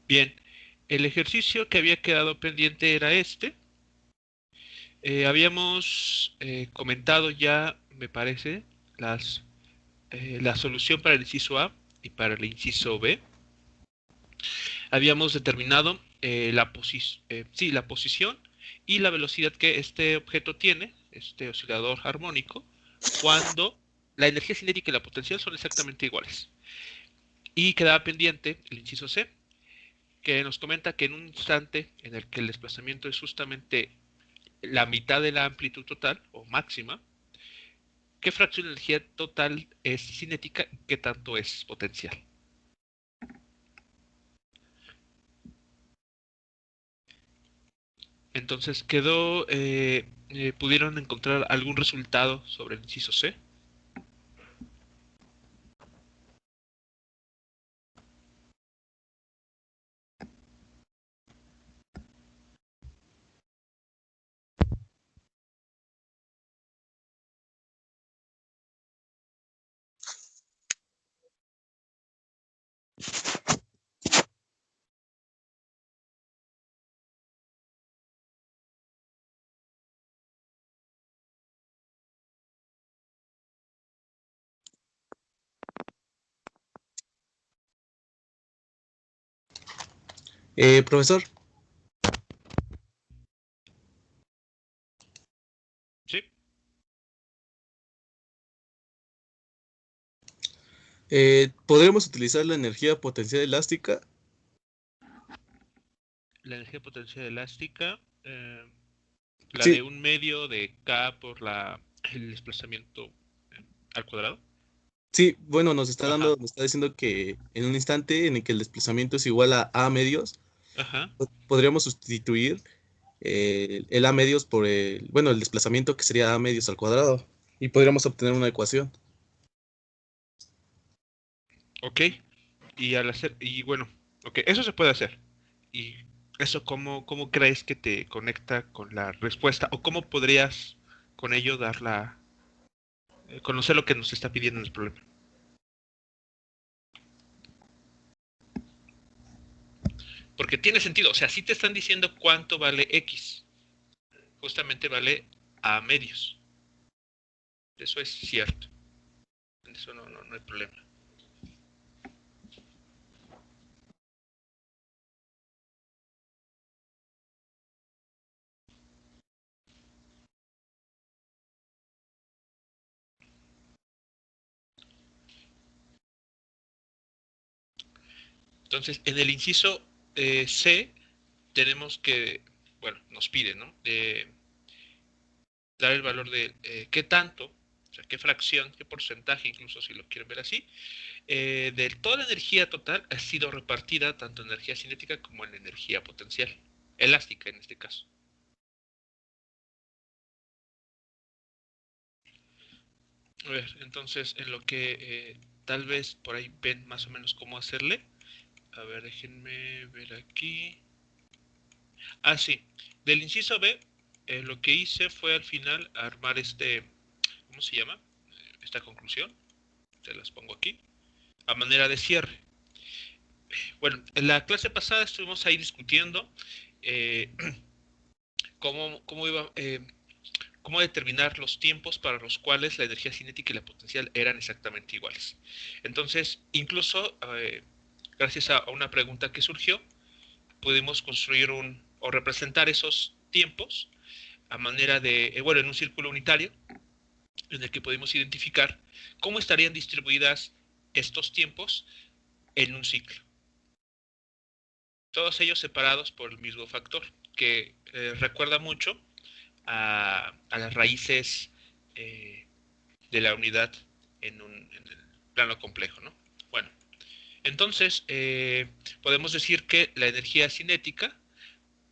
Bien, el ejercicio que había quedado pendiente era este. Habíamos comentado ya, me parece, la solución para el inciso A y para el inciso B. Habíamos determinado la posición y la velocidad que este objeto tiene, este oscilador armónico, cuando la energía cinética y la potencial son exactamente iguales. Y quedaba pendiente el inciso C, que nos comenta que en un instante en el que el desplazamiento es justamente la mitad de la amplitud total o máxima, ¿qué fracción de energía total es cinética y qué tanto es potencial? Entonces pudieron encontrar algún resultado sobre el inciso C. Profesor, ¿Sí? ¿podremos utilizar la energía potencial elástica? La energía potencial elástica, la Sí, de un medio de K por el desplazamiento al cuadrado. sí, bueno, Ajá, nos está diciendo que en un instante en el que el desplazamiento es igual a A medios, ajá. podríamos sustituir el A medios por bueno, el desplazamiento que sería A medios al cuadrado y podríamos obtener una ecuación. Ok. Y bueno, ok, eso se puede hacer. ¿Y eso cómo crees que te conecta con la respuesta? ¿O cómo podrías con ello conocer lo que nos está pidiendo en el problema? Porque tiene sentido, o sea, si te están diciendo cuánto vale X, justamente vale a medios. Eso es cierto. En eso no hay problema. Entonces, en el inciso C, tenemos que, bueno, nos pide, ¿no? Dar el valor de qué tanto, o sea, qué fracción, qué porcentaje, incluso si lo quieren ver así, de toda la energía total ha sido repartida tanto en energía cinética como en energía potencial, elástica en este caso. A ver, entonces en lo que tal vez por ahí ven más o menos cómo hacerle. A ver, déjenme ver aquí. Ah, sí. Del inciso B, lo que hice fue al final armar ¿cómo se llama? Esta conclusión. Se las pongo aquí. A manera de cierre. Bueno, en la clase pasada estuvimos ahí discutiendo eh, cómo cómo determinar los tiempos para los cuales la energía cinética y la potencial eran exactamente iguales. Entonces, incluso gracias a una pregunta que surgió, pudimos construir o representar esos tiempos a manera bueno, en un círculo unitario, en el que pudimos identificar cómo estarían distribuidas estos tiempos en un ciclo. Todos ellos separados por el mismo factor, que recuerda mucho a las raíces eh, de la unidad en el plano complejo, ¿no? Bueno, entonces podemos decir que la energía cinética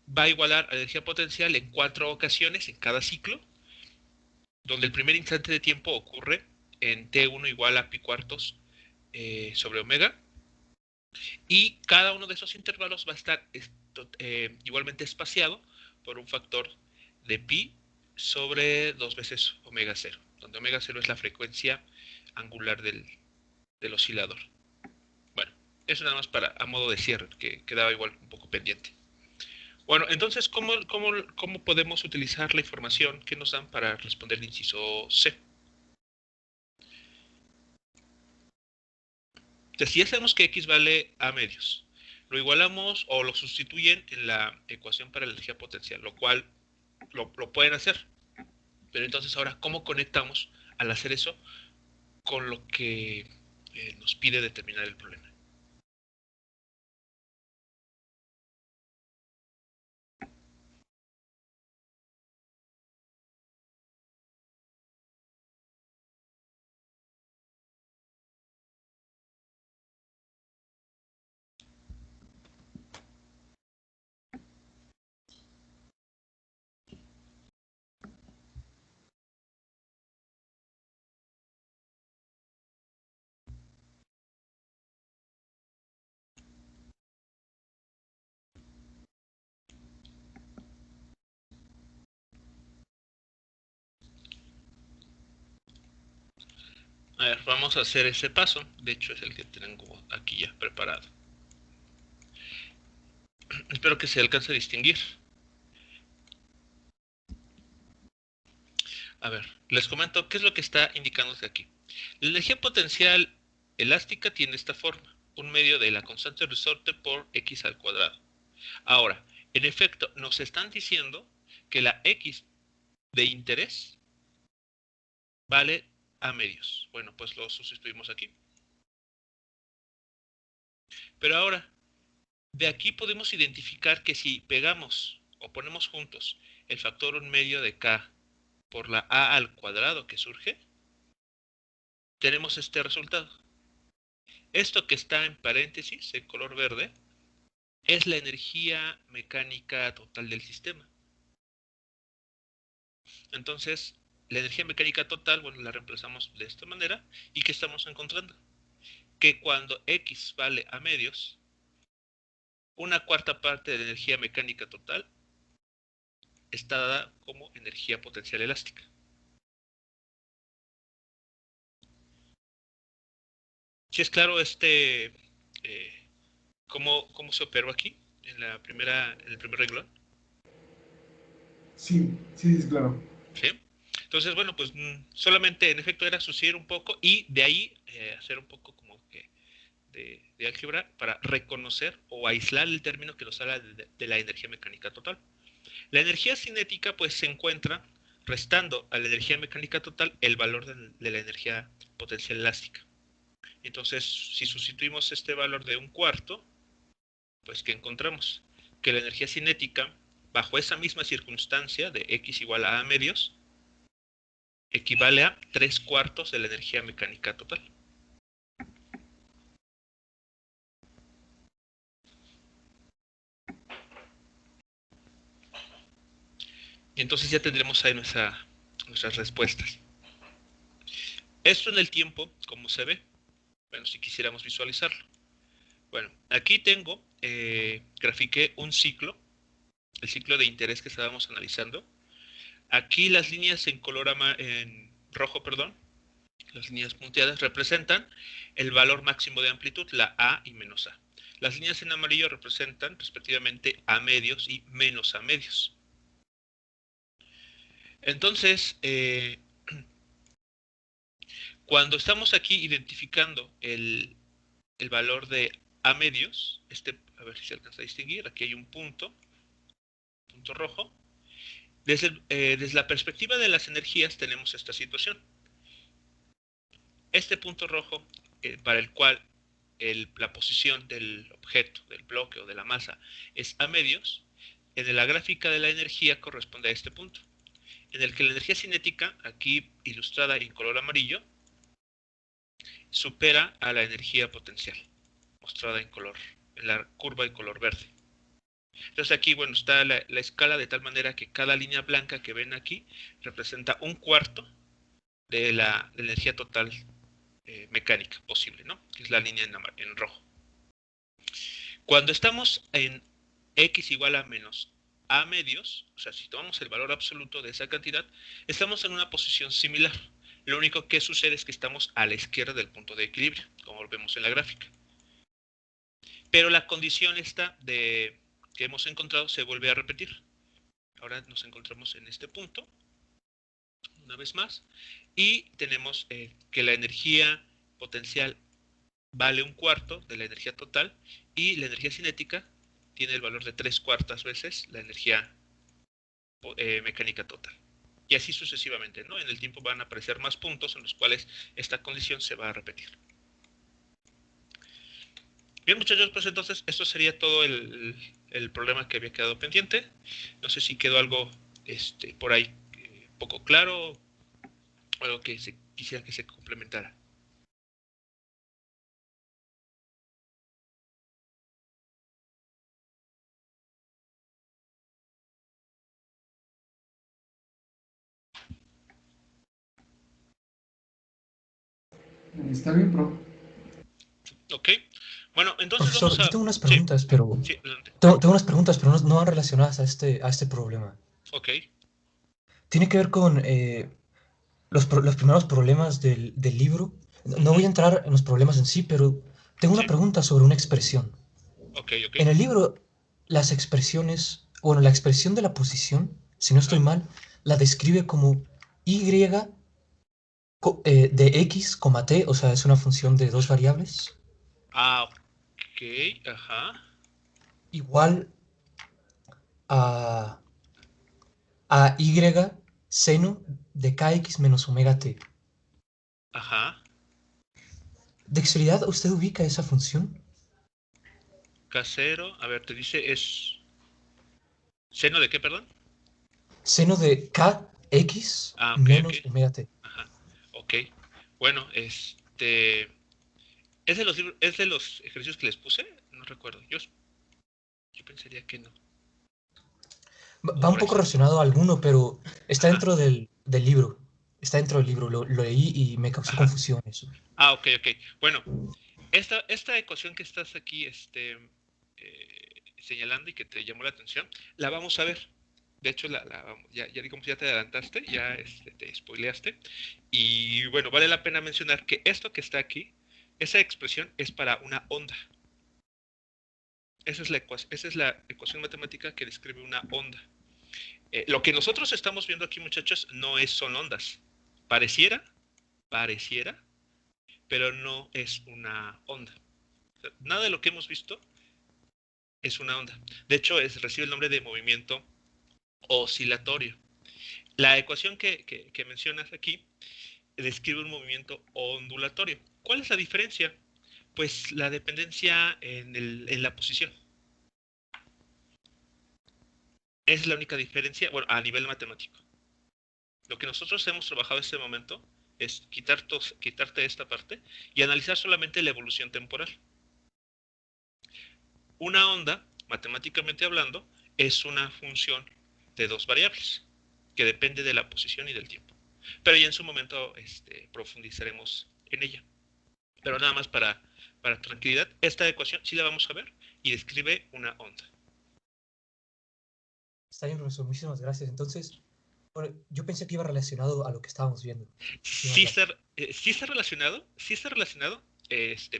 va a igualar a la energía potencial en 4 ocasiones en cada ciclo, donde el primer instante de tiempo ocurre en T1 igual a pi cuartos sobre omega, y cada uno de esos intervalos va a estar igualmente espaciado por un factor de pi sobre 2 veces omega cero, donde omega cero es la frecuencia angular del oscilador. Bueno, Eso nada más para a modo de cierre, que quedaba igual un poco pendiente. Bueno, entonces, ¿cómo podemos utilizar la información que nos dan para responder el inciso C? Entonces, si ya sabemos que X vale A medios, lo igualamos o lo sustituyen en la ecuación para la energía potencial, lo cual lo pueden hacer. Pero entonces ahora, ¿cómo conectamos al hacer eso con lo que nos pide determinar el problema? A ver, vamos a hacer ese paso. De hecho, es el que tengo aquí ya preparado. Espero que se alcance a distinguir. A ver, les comento qué es lo que está indicándose aquí. La energía potencial elástica tiene esta forma, un medio de la constante resorte por x al cuadrado. Ahora, en efecto, nos están diciendo que la x de interés vale a medios. Bueno, pues lo sustituimos aquí. Pero ahora, de aquí podemos identificar que si pegamos o ponemos juntos el factor 1/2 de k por la a al cuadrado que surge, tenemos este resultado. Esto que está en paréntesis, en color verde, es la energía mecánica total del sistema. Entonces, la energía mecánica total, bueno, la reemplazamos de esta manera. ¿Y qué estamos encontrando? Que cuando X vale a medios, una cuarta parte de la energía mecánica total está dada como energía potencial elástica. Si es claro cómo se operó aquí en el primer renglón. Sí, sí, es claro. ¿Sí? Entonces, bueno, pues solamente en efecto era suceder un poco y de ahí hacer un poco como que de álgebra para reconocer o aislar el término que nos habla de la energía mecánica total. La energía cinética pues se encuentra restando a la energía mecánica total el valor de la energía potencial elástica. Entonces, si sustituimos este valor de un cuarto, pues ¿qué encontramos? Que la energía cinética, bajo esa misma circunstancia de x igual a medios, equivale a 3/4 de la energía mecánica total. Y entonces ya tendremos ahí nuestras respuestas. Esto en el tiempo, ¿cómo se ve? Bueno, si quisiéramos visualizarlo. Bueno, aquí grafiqué un ciclo, el ciclo de interés que estábamos analizando. Aquí las líneas en rojo, perdón, las líneas punteadas representan el valor máximo de amplitud, la A y menos A. Las líneas en amarillo representan respectivamente A medios y menos A medios. Entonces, cuando estamos aquí identificando el valor de A medios, a ver si se alcanza a distinguir, aquí hay un punto rojo. Desde la perspectiva de las energías tenemos esta situación. Este punto rojo, para el cual la posición del objeto, del bloque o de la masa es a medios, en la gráfica de la energía corresponde a este punto, en el que la energía cinética, aquí ilustrada en color amarillo, supera a la energía potencial, mostrada en la curva en color verde. Entonces aquí, bueno, está la escala de tal manera que cada línea blanca que ven aquí representa un cuarto de la energía total mecánica posible, ¿no? Que es la línea en rojo. Cuando estamos en x igual a menos a medios, o sea, si tomamos el valor absoluto de esa cantidad, estamos en una posición similar. Lo único que sucede es que estamos a la izquierda del punto de equilibrio, como lo vemos en la gráfica. pero la condición esta que hemos encontrado se vuelve a repetir. Ahora nos encontramos en este punto, una vez más, y tenemos que la energía potencial vale 1/4 de la energía total y la energía cinética tiene el valor de 3/4 veces la energía mecánica total. Y así sucesivamente, ¿no? En el tiempo van a aparecer más puntos en los cuales esta condición se va a repetir. Bien, muchachos, pues entonces esto sería todo el problema que había quedado pendiente. No sé si quedó algo por ahí poco claro o algo que quisiera que se complementara. Está bien, pro. Ok. Bueno, entonces Profesor, vamos yo a... tengo unas Sí, preguntas, pero sí, adelante. tengo unas preguntas, pero no van relacionadas a este problema. Ok. Tiene que ver con los primeros problemas del libro. No voy a entrar en los problemas en sí, pero tengo una Sí. pregunta sobre una expresión. Ok, ok. En el libro, las expresiones, bueno, la expresión de la posición, si no estoy Ajá. mal, la describe como y de x, t, o sea, es una función de dos variables, Ah, ok. Ajá. igual a y seno de kx menos omega t. Ajá. ¿De casualidad usted ubica esa función? Casero. A ver, te dice es... ¿Seno de qué, perdón? Seno de kx Ah, ok, ok. menos omega t. Ajá. Ok. Bueno, ¿es de los es de los ejercicios que les puse? No recuerdo. Yo pensaría que no. O Va un por ahí poco se me fue. relacionado a alguno, pero está Ajá. dentro del libro. Está dentro del libro. Lo leí y me causó Ajá. confusión eso. Ah, ok, ok. Bueno, esta ecuación que estás aquí señalando y que te llamó la atención, la vamos a ver. De hecho, ya digamos, ya te adelantaste, ya te spoileaste. Y bueno, vale la pena mencionar que esto que está aquí, esa expresión es para una onda. Esa es la ecuación matemática que describe una onda. Lo que nosotros estamos viendo aquí, muchachos, son ondas. Pareciera, pareciera, pero no es una onda. O sea, nada de lo que hemos visto es una onda. De hecho, recibe el nombre de movimiento oscilatorio. La ecuación que mencionas aquí describe un movimiento ondulatorio. ¿Cuál es la diferencia? Pues la dependencia en la posición. Es la única diferencia, bueno, a nivel matemático. Lo que nosotros hemos trabajado en este momento es quitarte esta parte y analizar solamente la evolución temporal. Una onda, matemáticamente hablando, es una función de dos variables que depende de la posición y del tiempo. Pero ya en su momento profundizaremos en ella. Pero nada más para tranquilidad, esta ecuación sí la vamos a ver y describe una onda. Está bien, profesor. Muchísimas gracias. Entonces, bueno, yo pensé que iba relacionado a lo que estábamos viendo. Muchísimas gracias. Sí está relacionado.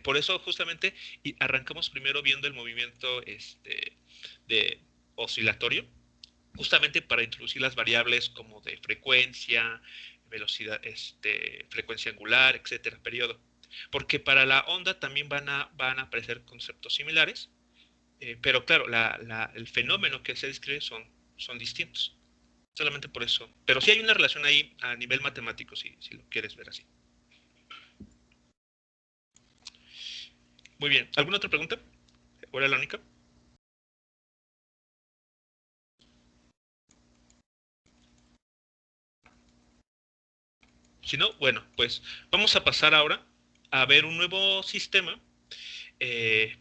Por eso justamente arrancamos primero viendo el movimiento de oscilatorio, justamente para introducir las variables como de frecuencia, velocidad, frecuencia angular, etcétera, periodo. Porque para la onda también van a aparecer conceptos similares, pero claro, el fenómeno que se describe son distintos. Solamente por eso. Pero sí hay una relación ahí a nivel matemático, si lo quieres ver así. Muy bien. ¿Alguna otra pregunta? ¿O era la única? Si no, bueno, pues vamos a pasar ahora a ver un nuevo sistema eh,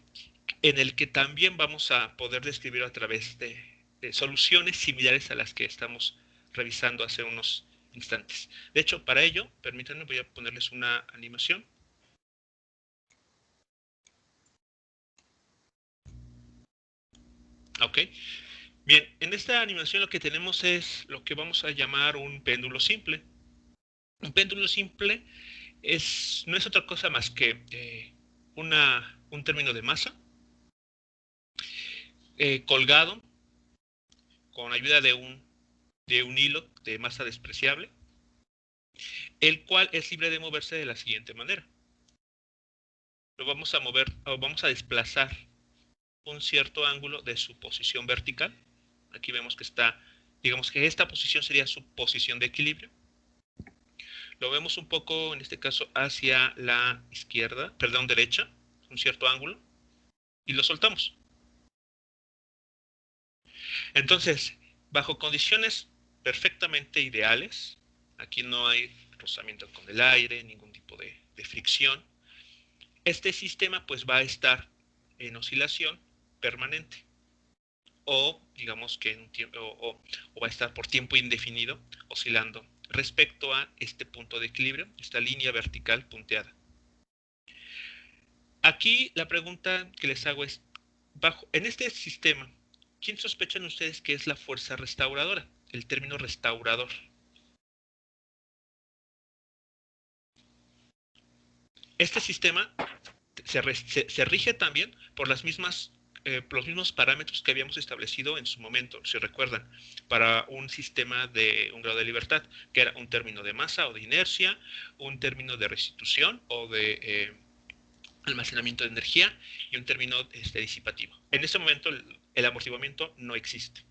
en el que también vamos a poder describir a través de soluciones similares a las que estamos revisando hace unos instantes. De hecho, para ello, permítanme, voy a ponerles una animación. Ok. Bien, en esta animación lo que tenemos es lo que vamos a llamar un péndulo simple. Un péndulo simple no es otra cosa más que un término de masa colgado con ayuda de un hilo de masa despreciable, el cual es libre de moverse de la siguiente manera. Lo vamos a mover, o vamos a desplazar un cierto ángulo de su posición vertical. Aquí vemos que está, digamos que esta posición sería su posición de equilibrio. Lo vemos un poco, en este caso, hacia la izquierda, perdón, derecha, un cierto ángulo, y lo soltamos. Entonces, bajo condiciones perfectamente ideales, aquí no hay rozamiento con el aire, ningún tipo de fricción, este sistema pues va a estar en oscilación permanente, o digamos que en un tiempo, o va a estar por tiempo indefinido oscilando respecto a este punto de equilibrio, esta línea vertical punteada. Aquí la pregunta que les hago es, en este sistema, ¿quién sospechan ustedes que es la fuerza restauradora? El término restaurador. Este sistema se rige también por los mismos parámetros que habíamos establecido en su momento, si recuerdan, para un sistema de un grado de libertad, que era un término de masa o de inercia, un término de restitución o de almacenamiento de energía y un término disipativo. En ese momento el amortiguamiento no existe.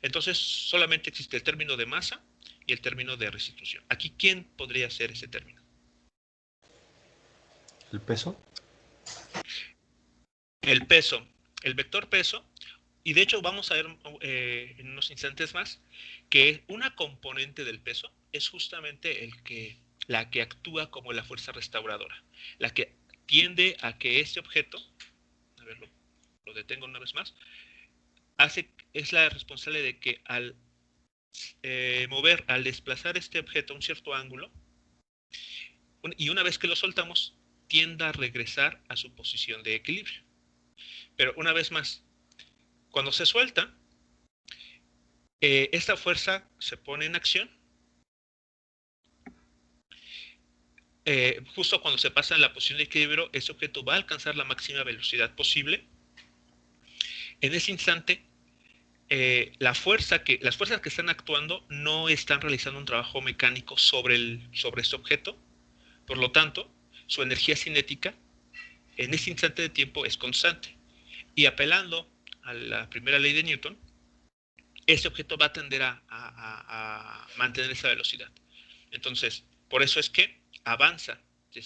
Entonces solamente existe el término de masa y el término de restitución. Aquí, ¿quién podría ser ese término? ¿El peso? El peso, el vector peso, y de hecho vamos a ver en unos instantes más que una componente del peso es justamente la que actúa como la fuerza restauradora, la que tiende a que este objeto, a ver, lo detengo una vez más, es la responsable de que al al desplazar este objeto a un cierto ángulo, y una vez que lo soltamos, tienda a regresar a su posición de equilibrio. Pero una vez más, cuando se suelta, esta fuerza se pone en acción justo cuando se pasa en la posición de equilibrio. Este objeto va a alcanzar la máxima velocidad posible. En ese instante, las fuerzas que están actuando no están realizando un trabajo mecánico sobre este objeto. Por lo tanto, su energía cinética en ese instante de tiempo es constante. Y apelando a la primera ley de Newton, ese objeto va a tender a mantener esa velocidad. Entonces, por eso es que avanza,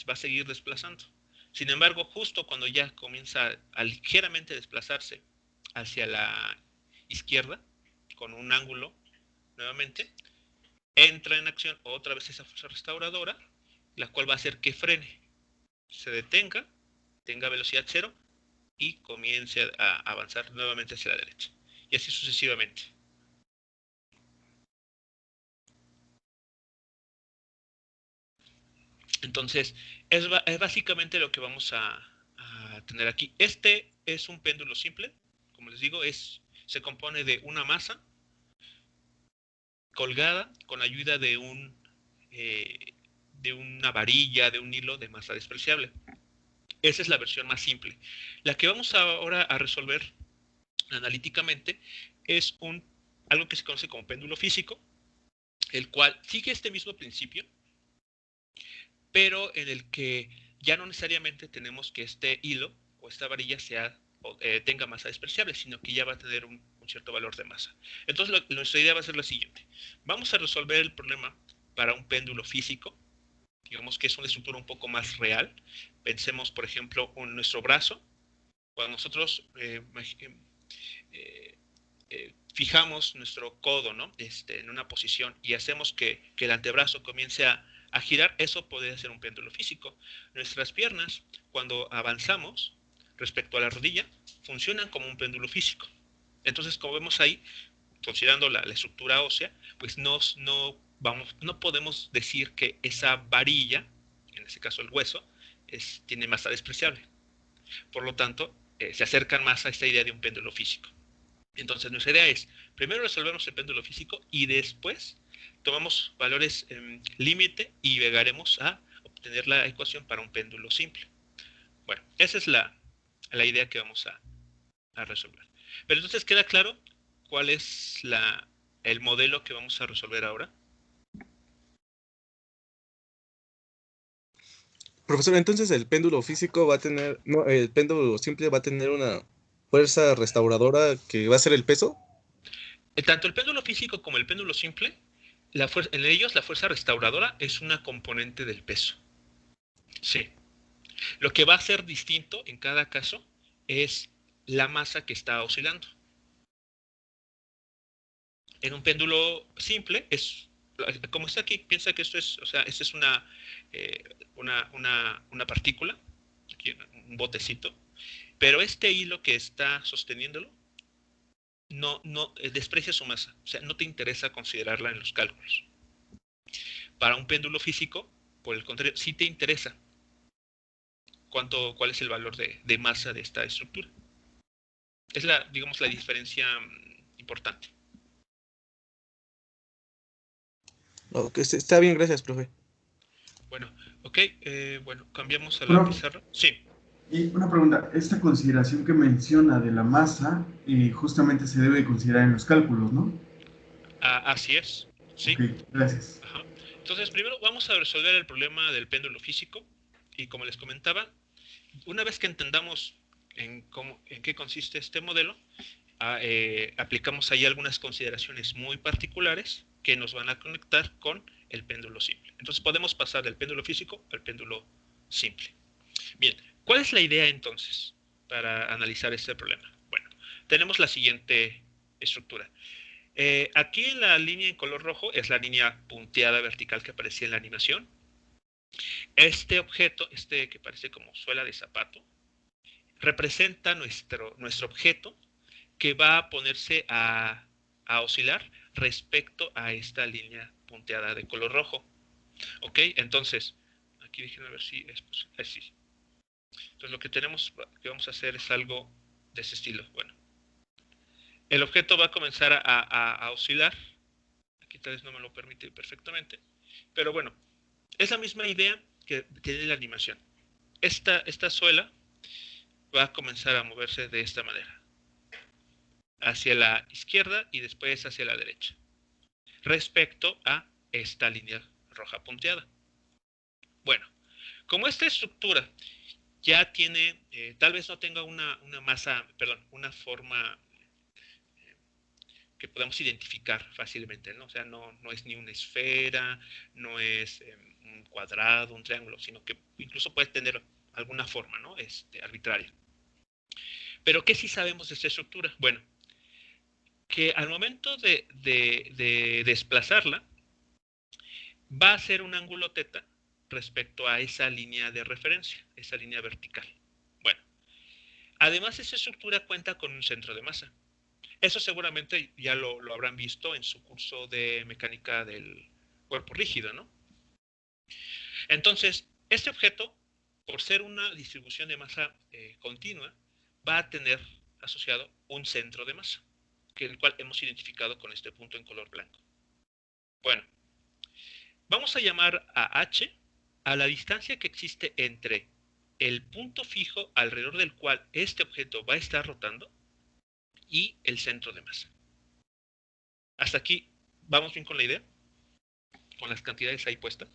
va a seguir desplazando. Sin embargo, justo cuando ya comienza a ligeramente desplazarse hacia la izquierda, con un ángulo nuevamente, entra en acción otra vez esa fuerza restauradora, la cual va a hacer que frene, se detenga, tenga velocidad cero y comience a avanzar nuevamente hacia la derecha. Y así sucesivamente. Entonces, es básicamente lo que vamos a tener aquí. Este es un péndulo simple, como les digo, se compone de una masa colgada con ayuda de una varilla, de un hilo de masa despreciable. Esa es la versión más simple. La que vamos ahora a resolver analíticamente es algo que se conoce como péndulo físico, el cual sigue este mismo principio, pero en el que ya no necesariamente tenemos que este hilo o esta varilla tenga masa despreciable, sino que ya va a tener un cierto valor de masa. Entonces, nuestra idea va a ser la siguiente. Vamos a resolver el problema para un péndulo físico, digamos que es una estructura un poco más real. Pensemos, por ejemplo, en nuestro brazo. Cuando nosotros fijamos nuestro codo, ¿no? En una posición y hacemos que el antebrazo comience a girar, eso podría ser un péndulo físico. Nuestras piernas, cuando avanzamos respecto a la rodilla, funcionan como un péndulo físico. Entonces, como vemos ahí, considerando la estructura ósea, pues no podemos decir que esa varilla, en este caso el hueso, tiene masa despreciable. Por lo tanto, se acercan más a esta idea de un péndulo físico. Entonces, nuestra idea es, primero resolvemos el péndulo físico y después tomamos valores límite y llegaremos a obtener la ecuación para un péndulo simple. Bueno, esa es la idea que vamos a resolver. Pero entonces queda claro cuál es el modelo que vamos a resolver ahora. Profesor, entonces el péndulo físico va a tener, no, el péndulo simple va a tener una fuerza restauradora que va a ser el peso. Tanto el péndulo físico como el péndulo simple, en ellos la fuerza restauradora es una componente del peso. Sí. Lo que va a ser distinto en cada caso es la masa que está oscilando. En un péndulo simple es como está aquí, piensa que esto es, o sea, esta es una partícula, aquí, un botecito, pero este hilo que está sosteniéndolo no desprecia su masa, o sea, no te interesa considerarla en los cálculos. Para un péndulo físico, por el contrario, sí te interesa cuál es el valor de masa de esta estructura. Es digamos, la diferencia importante. Ok, está bien, gracias, profe. Bueno, ok, bueno, cambiamos a la Prof, pizarra. Sí. y una pregunta, esta consideración que menciona de la masa justamente se debe considerar en los cálculos, ¿no? Así es, Ok, sí. gracias. Ajá. Entonces, primero vamos a resolver el problema del péndulo físico. Y como les comentaba, una vez que entendamos en qué consiste este modelo, aplicamos ahí algunas consideraciones muy particulares que nos van a conectar con el péndulo simple. Entonces podemos pasar del péndulo físico al péndulo simple. Bien, ¿cuál es la idea entonces para analizar este problema? Bueno, tenemos la siguiente estructura. Aquí en la línea en color rojo es la línea punteada vertical que aparecía en la animación. Este objeto, que parece como suela de zapato, representa nuestro objeto que va a ponerse a oscilar respecto a esta línea punteada de color rojo. ¿Ok? Entonces, aquí déjenme ver si es posible. Sí. Entonces lo que vamos a hacer es algo de ese estilo. Bueno, el objeto va a comenzar a oscilar. Aquí tal vez no me lo permite perfectamente. Pero bueno, es la misma idea que tiene la animación. Esta suela va a comenzar a moverse de esta manera. Hacia la izquierda y después hacia la derecha. Respecto a esta línea roja punteada. Bueno, como esta estructura ya tiene, tal vez no tenga una masa, perdón, una forma que podamos identificar fácilmente, ¿no? O sea, no es ni una esfera, no es un cuadrado, un triángulo, sino que incluso puede tener alguna forma, ¿no? Arbitraria. Pero ¿qué sí sabemos de esta estructura? Bueno, que al momento de desplazarla, va a ser un ángulo teta respecto a esa línea de referencia, esa línea vertical. Bueno, además esa estructura cuenta con un centro de masa. Eso seguramente ya lo habrán visto en su curso de mecánica del cuerpo rígido, ¿no? Entonces, este objeto, por ser una distribución de masa continua, va a tener asociado un centro de masa, el cual hemos identificado con este punto en color blanco. Bueno, vamos a llamar a H a la distancia que existe entre el punto fijo alrededor del cual este objeto va a estar rotando y el centro de masa. Hasta aquí, ¿vamos bien con la idea? Con las cantidades ahí puestas.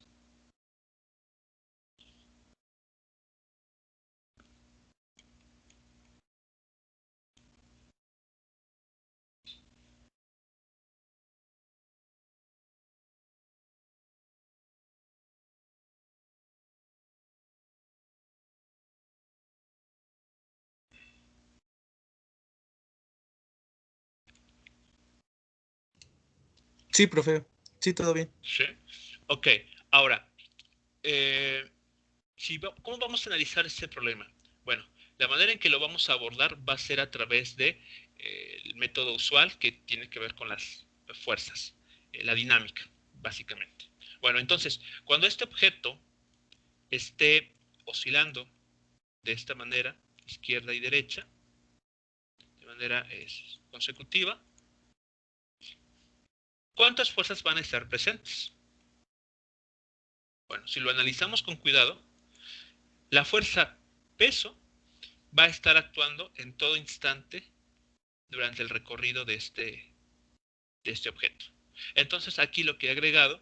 Sí, profe. Sí, todo bien. Sí. Ok, ahora, ¿cómo vamos a analizar este problema? Bueno, la manera en que lo vamos a abordar va a ser a través de el método usual que tiene que ver con las fuerzas, la dinámica, básicamente. Bueno, entonces, cuando este objeto esté oscilando de esta manera, izquierda y derecha, de manera consecutiva, ¿cuántas fuerzas van a estar presentes? Bueno, si lo analizamos con cuidado, la fuerza peso va a estar actuando en todo instante durante el recorrido de este objeto. Entonces aquí lo que he agregado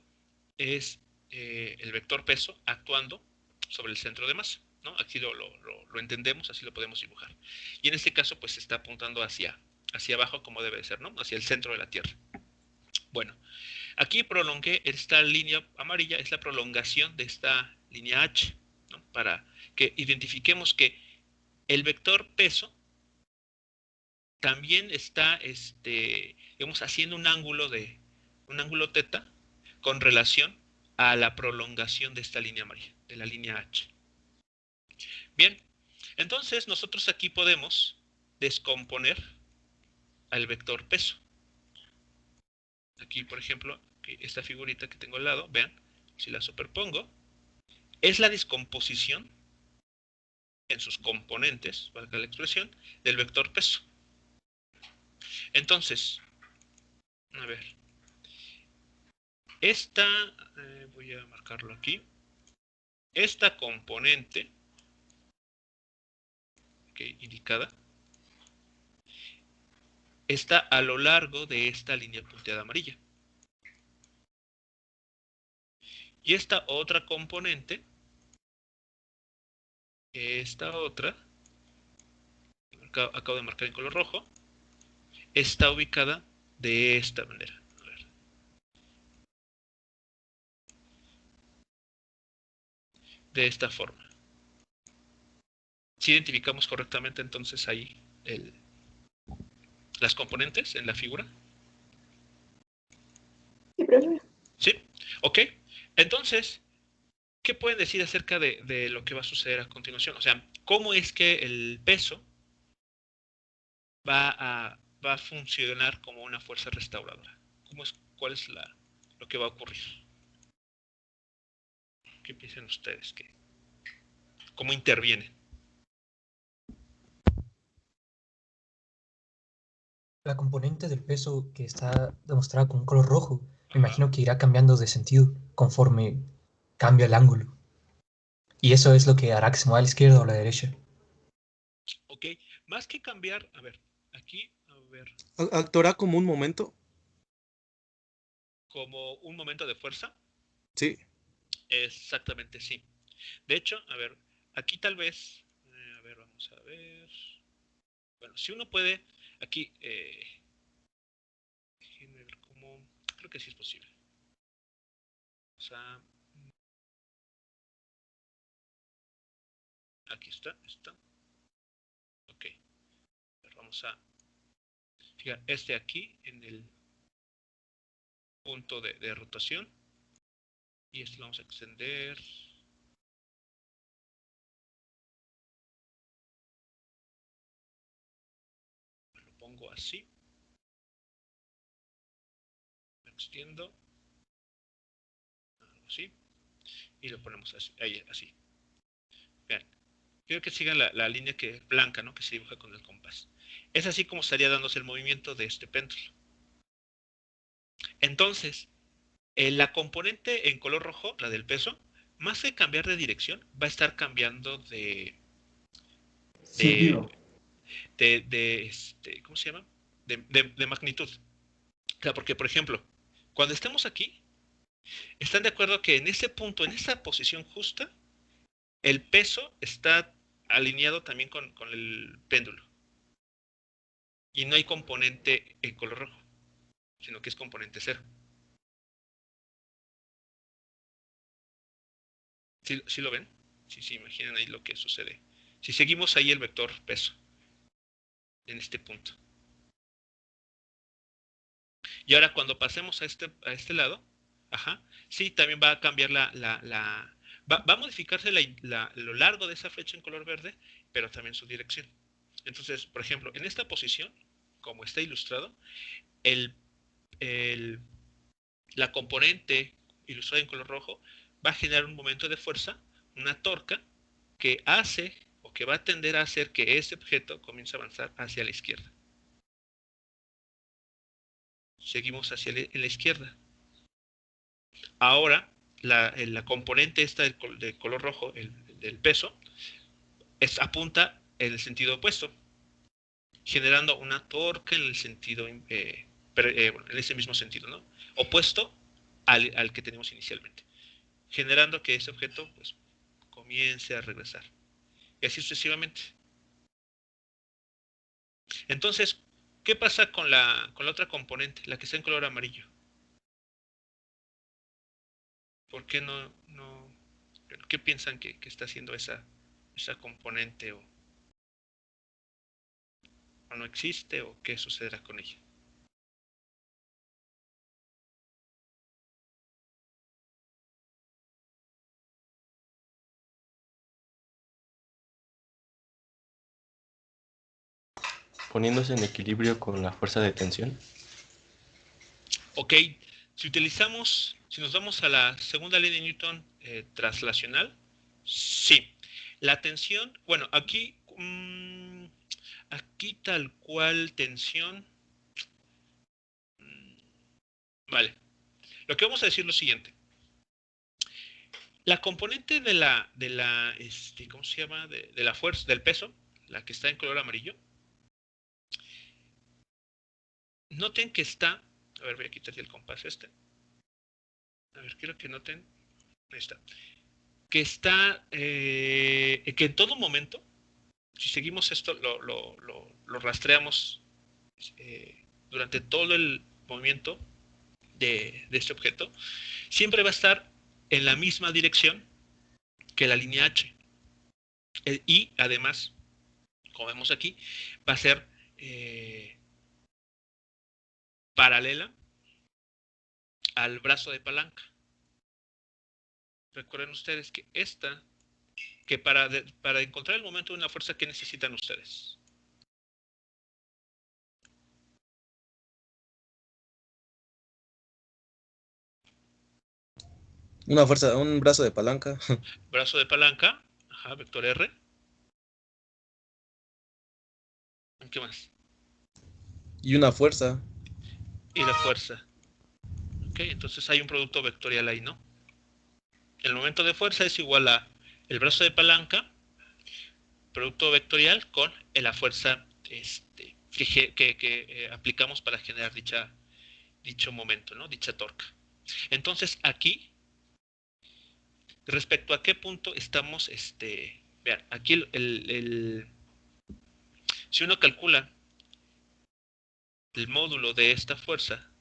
es el vector peso actuando sobre el centro de masa, ¿no? Aquí lo entendemos, así lo podemos dibujar. Y en este caso, pues está apuntando hacia abajo como debe ser, ¿no? Hacia el centro de la Tierra. Bueno, aquí prolongué esta línea amarilla, es la prolongación de esta línea H, ¿no? Para que identifiquemos que el vector peso también está, digamos, haciendo un ángulo teta con relación a la prolongación de esta línea amarilla, de la línea H. Bien, entonces nosotros aquí podemos descomponer al vector peso. Aquí, por ejemplo, esta figurita que tengo al lado, vean, si la superpongo, es la descomposición en sus componentes, valga la expresión, del vector peso. Entonces, a ver, voy a marcarlo aquí, esta componente, indicada, está a lo largo de esta línea punteada amarilla. Y esta otra componente, esta otra, acabo de marcar en color rojo, está ubicada de esta manera. A ver. De esta forma. Si identificamos correctamente entonces ahí las componentes en la figura. Sí, profe. ¿Sí? Ok. Entonces, ¿qué pueden decir acerca de lo que va a suceder a continuación? O sea, ¿cómo es que el peso va a funcionar como una fuerza restauradora? ¿Cuál es lo que va a ocurrir? ¿Qué piensan ustedes? ¿Cómo interviene? La componente del peso que está demostrada con un color rojo, me Ajá. imagino que irá cambiando de sentido conforme cambia el ángulo. Y eso es lo que hará que se mueva a la izquierda o a la derecha. Ok, más que cambiar, a ver, aquí, a ver, ¿Actuará como un momento? como un momento de fuerza. Sí. Exactamente, sí. De hecho, a ver, aquí tal vez, a ver, vamos a ver. Bueno, si uno puede, aquí, déjenme ver cómo, creo que sí es posible. O sea, aquí está. Ok, a ver, vamos a fijar aquí en el punto de rotación. Y esto lo vamos a extender. Lo pongo así. Lo extiendo. Así. Y lo ponemos así. Ahí, así. Vean. Quiero que sigan la línea blanca, ¿no? Que se dibuja con el compás. Es así como estaría dándose el movimiento de este péndulo. Entonces, la componente en color rojo, la del peso, más que cambiar de dirección, va a estar cambiando Sentido. ¿cómo se llama? De magnitud. O sea, porque, por ejemplo, cuando estemos aquí, ¿están de acuerdo que en ese punto, en esa posición justa, el peso está alineado también con el péndulo? Y no hay componente en color rojo, sino que es componente cero. ¿Sí lo ven? Sí, imaginen ahí lo que sucede. Si seguimos ahí el vector peso, en este punto. Y ahora cuando pasemos a este lado, ajá, sí, también va a cambiar va a modificarse lo largo de esa flecha en color verde, pero también su dirección. Entonces, por ejemplo, en esta posición, como está ilustrado, la componente ilustrada en color rojo va a generar un momento de fuerza, una torca, que hace o que va a tender a hacer que ese objeto comience a avanzar hacia la izquierda. Seguimos en la izquierda. Ahora, la componente esta del color rojo, del peso, apunta en el sentido opuesto. generando una torque en el sentido, en ese mismo sentido, ¿no? Opuesto al que tenemos inicialmente, generando que ese objeto pues, comience a regresar. Y así sucesivamente. Entonces, ¿qué pasa con la otra componente, la que está en color amarillo? ¿Por qué no qué piensan que está haciendo esa componente o no existe o qué sucederá con ella? Poniéndose en equilibrio con la fuerza de tensión. Ok, si nos vamos a la segunda ley de Newton translacional, sí. La tensión, bueno, aquí tal cual tensión, vale. Lo que vamos a decir es lo siguiente. La componente de la ¿cómo se llama? De la fuerza, del peso, la que está en color amarillo. Noten que está, a ver, voy a quitar ya el compás este. A ver, quiero que noten, ahí está. Que está, que en todo momento, si seguimos esto, lo rastreamos durante todo el movimiento de este objeto, siempre va a estar en la misma dirección que la línea H. Y además, como vemos aquí, va a ser paralela al brazo de palanca. Recuerden ustedes que para encontrar el momento de una fuerza, ¿qué necesitan ustedes? Una fuerza, un brazo de palanca. Brazo de palanca, ajá, vector R. ¿Qué más? Y una fuerza. Y la fuerza. Ok, entonces hay un producto vectorial ahí, ¿no? El momento de fuerza es igual a el brazo de palanca, producto vectorial, con la fuerza que aplicamos para generar dicho momento, ¿no? Dicha torca. Entonces aquí, respecto a qué punto estamos, vean, aquí si uno calcula el módulo de esta fuerza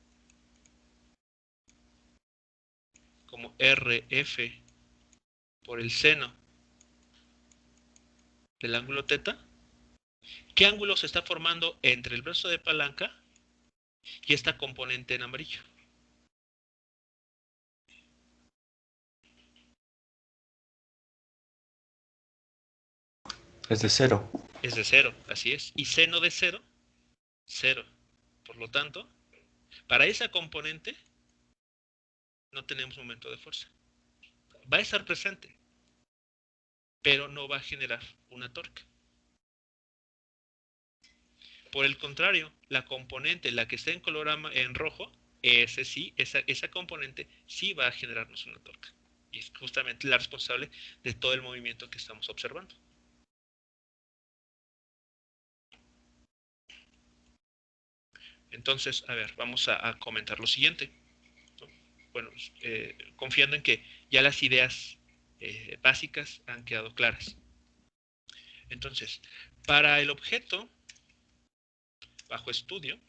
como RF por el seno del ángulo θ, ¿qué ángulo se está formando entre el brazo de palanca y esta componente en amarillo? Es de cero. Es de cero, así es. Y seno de cero, cero. Por lo tanto, para esa componente no tenemos momento de fuerza. Va a estar presente, pero no va a generar una torque. Por el contrario, la componente, la que está en color en rojo, esa componente sí va a generarnos una torque. Y es justamente la responsable de todo el movimiento que estamos observando. Entonces, a ver, vamos a comentar lo siguiente. Bueno, confiando en que ya las ideas básicas han quedado claras. Entonces, para el objeto bajo estudio,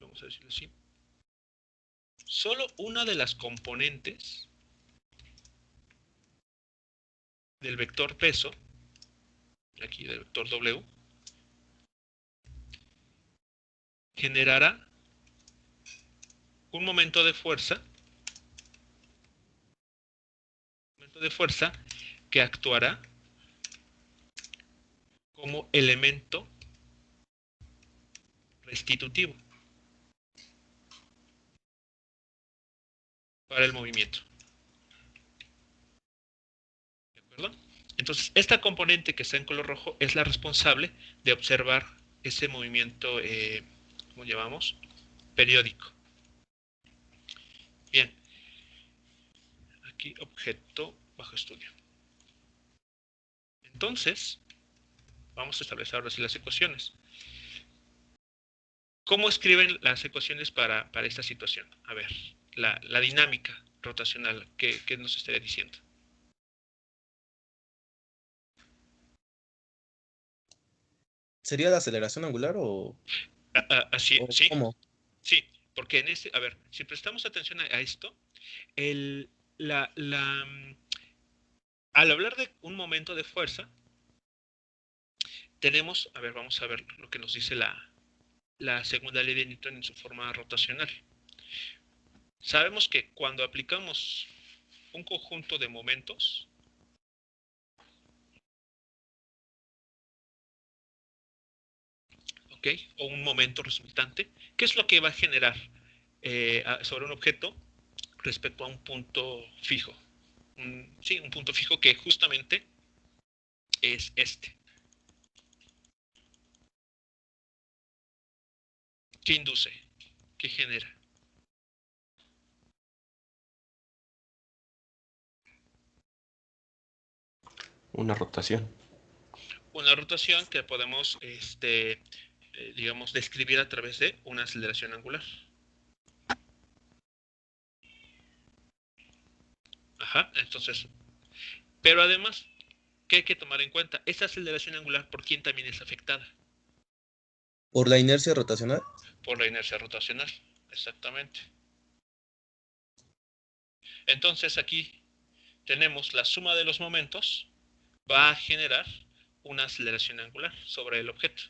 vamos a decirlo así, solo una de las componentes del vector peso, aquí del vector W, generará un momento de fuerza que actuará como elemento restitutivo para el movimiento. ¿De acuerdo? Entonces, esta componente que está en color rojo es la responsable de observar ese movimiento, ¿cómo llamamos? Periódico. Bien. Aquí, objeto bajo estudio. Entonces, vamos a establecer ahora sí las ecuaciones. ¿Cómo escriben las ecuaciones para esta situación? A ver, la dinámica rotacional, ¿qué nos estaría diciendo? ¿Sería la aceleración angular Así, o sí, cómo? sí, porque en este, a ver, si prestamos atención a esto, el, la, la, mm, al hablar de un momento de fuerza, tenemos, a ver, vamos a ver lo que nos dice la segunda ley de Newton en su forma rotacional. Sabemos que cuando aplicamos un conjunto de momentos, ¿ok? O un momento resultante, ¿qué es lo que va a generar sobre un objeto respecto a un punto fijo? Sí, un punto fijo que justamente es este. ¿Qué induce? ¿Qué genera? Una rotación. Una rotación que podemos, digamos, describir a través de una aceleración angular. Ajá, entonces, pero además, ¿qué hay que tomar en cuenta? Esta aceleración angular, ¿por quién también es afectada? ¿Por la inercia rotacional? Por la inercia rotacional, exactamente. Entonces aquí tenemos la suma de los momentos, va a generar una aceleración angular sobre el objeto.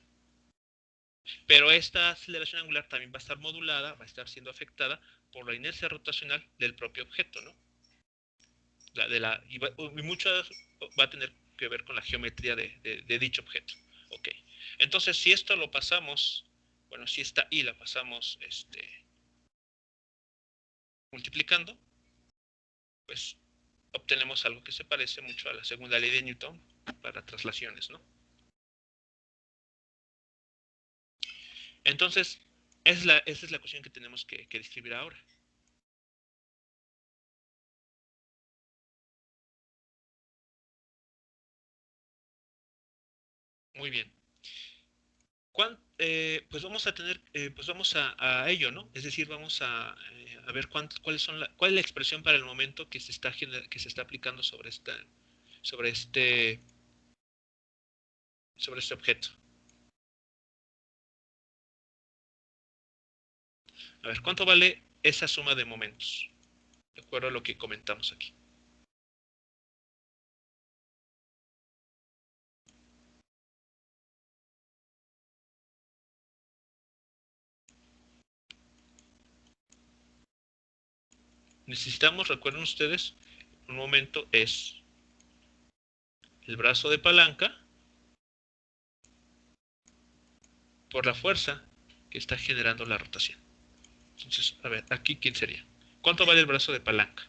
Pero esta aceleración angular también va a estar modulada, va a estar siendo afectada por la inercia rotacional del propio objeto, ¿no? Y mucho va a tener que ver con la geometría de dicho objeto. Ok. Entonces, si esto lo pasamos, bueno, si esta I la pasamos multiplicando, pues obtenemos algo que se parece mucho a la segunda ley de Newton para traslaciones, ¿no? Entonces, esa es la ecuación que tenemos que describir ahora. Muy bien. Pues vamos a tener, pues vamos a ello, ¿no? Es decir, vamos a ver cuál es la expresión para el momento que se está aplicando sobre este, sobre este objeto. A ver, ¿cuánto vale esa suma de momentos? De acuerdo a lo que comentamos aquí. Necesitamos, recuerden ustedes, un momento es el brazo de palanca por la fuerza que está generando la rotación. Entonces, a ver, aquí ¿quién sería? ¿Cuánto vale el brazo de palanca?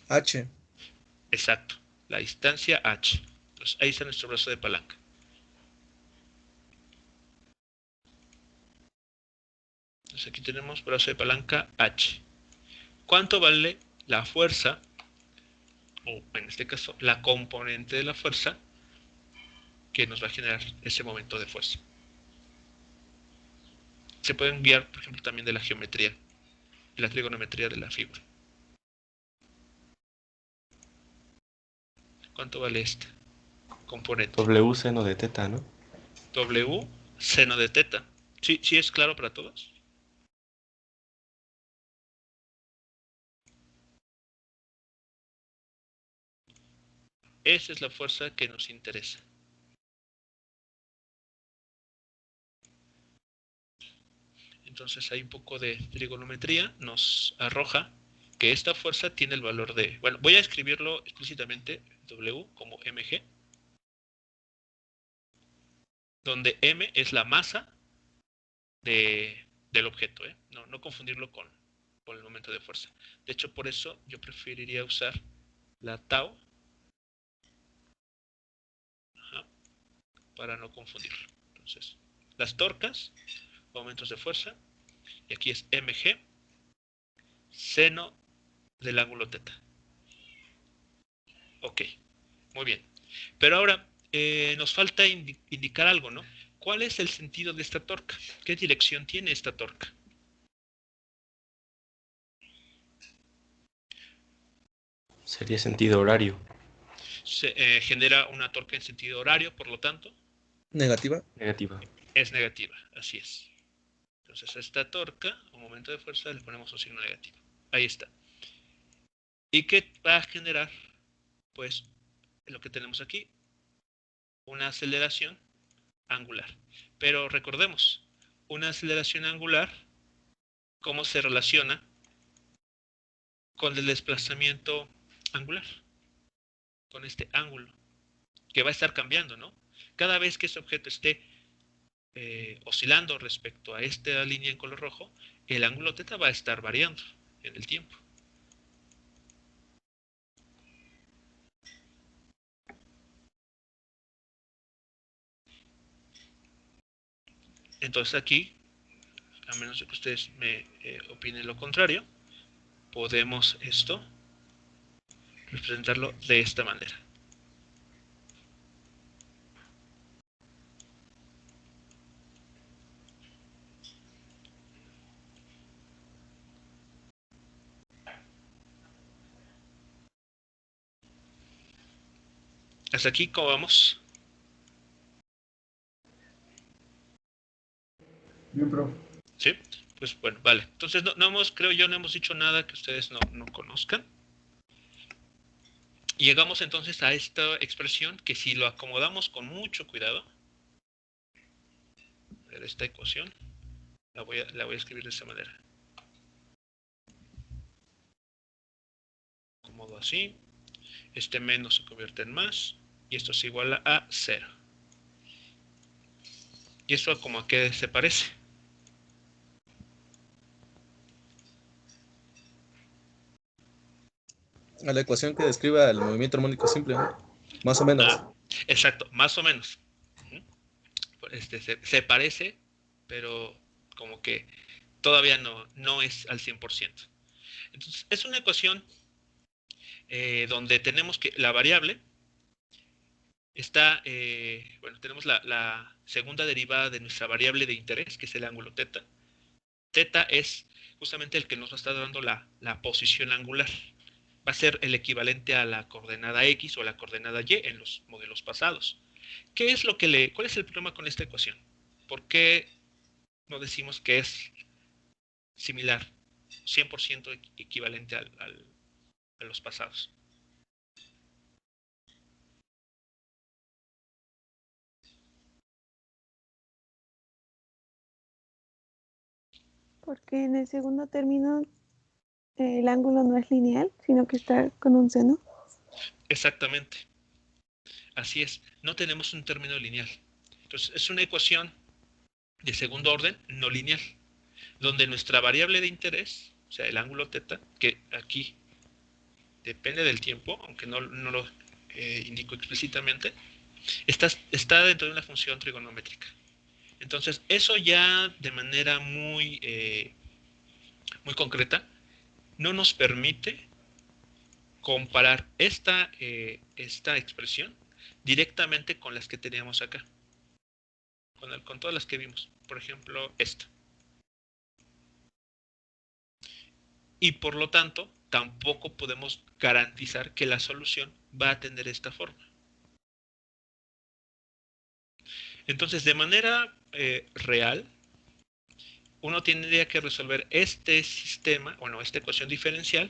H. Exacto, la distancia h. Entonces, ahí está nuestro brazo de palanca. Entonces, aquí tenemos brazo de palanca h. ¿Cuánto vale la fuerza, o en este caso, la componente de la fuerza que nos va a generar ese momento de fuerza? Se pueden guiar, por ejemplo, también de la geometría, de la trigonometría de la figura. ¿Cuánto vale esta componente? W seno de teta, ¿no? W seno de teta. ¿Sí, sí es claro para todos? Esa es la fuerza que nos interesa. Entonces hay un poco de trigonometría, nos arroja que esta fuerza tiene el valor de, bueno, voy a escribirlo explícitamente, W como mg, donde m es la masa del objeto, ¿eh? No confundirlo con el momento de fuerza. De hecho, por eso yo preferiría usar la tau, ajá, para no confundirlo. Entonces, las torcas, momentos de fuerza, y aquí es mg, seno del ángulo teta. Ok, muy bien. Pero ahora nos falta indicar algo, ¿no? ¿Cuál es el sentido de esta torca? ¿Qué dirección tiene esta torca? Sería sentido horario. Se genera una torca en sentido horario, por lo tanto, Negativa. Negativa. es negativa, así es. Entonces a esta torca, o momento de fuerza, le ponemos un signo negativo. Ahí está. ¿Y qué va a generar? Pues lo que tenemos aquí, una aceleración angular. Pero recordemos, una aceleración angular, ¿cómo se relaciona con el desplazamiento angular? Con este ángulo, que va a estar cambiando, ¿no? Cada vez que este objeto esté oscilando respecto a esta línea en color rojo, el ángulo θ va a estar variando en el tiempo. Entonces aquí, a menos de que ustedes me opinen lo contrario, podemos esto representarlo de esta manera. Hasta aquí, ¿cómo vamos? Bien, profe. ¿Sí? Pues bueno, vale. Entonces creo yo, no hemos dicho nada que ustedes no conozcan. Y llegamos entonces a esta expresión que si lo acomodamos con mucho cuidado, esta ecuación, la voy a escribir de esta manera. Acomodo así. Este menos se convierte en más. Y esto es igual a 0. ¿Y esto como a qué se parece? A la ecuación que describa el movimiento armónico simple, ¿no? Más o menos. Exacto, más o menos. Se parece, pero como que todavía no es al 100%. Entonces, es una ecuación donde tenemos que la variable está, bueno, tenemos la segunda derivada de nuestra variable de interés, que es el ángulo θ. θ es justamente el que nos va a estar dando la posición angular. Va a ser el equivalente a la coordenada X o la coordenada Y en los modelos pasados. ¿Cuál es el problema con esta ecuación? ¿Por qué no decimos que es similar, 100% equivalente a los pasados? Porque en el segundo término el ángulo no es lineal, sino que está con un seno. Exactamente. Así es. No tenemos un término lineal. Entonces, es una ecuación de segundo orden no lineal, donde nuestra variable de interés, o sea, el ángulo θ, que aquí depende del tiempo, aunque no lo indico explícitamente, está dentro de una función trigonométrica. Entonces, eso ya de manera muy concreta no nos permite comparar esta expresión directamente con las que teníamos acá, con todas las que vimos. Por ejemplo, esta. Y por lo tanto, tampoco podemos garantizar que la solución va a tener esta forma. Entonces, de manera real, uno tendría que resolver este sistema, esta ecuación diferencial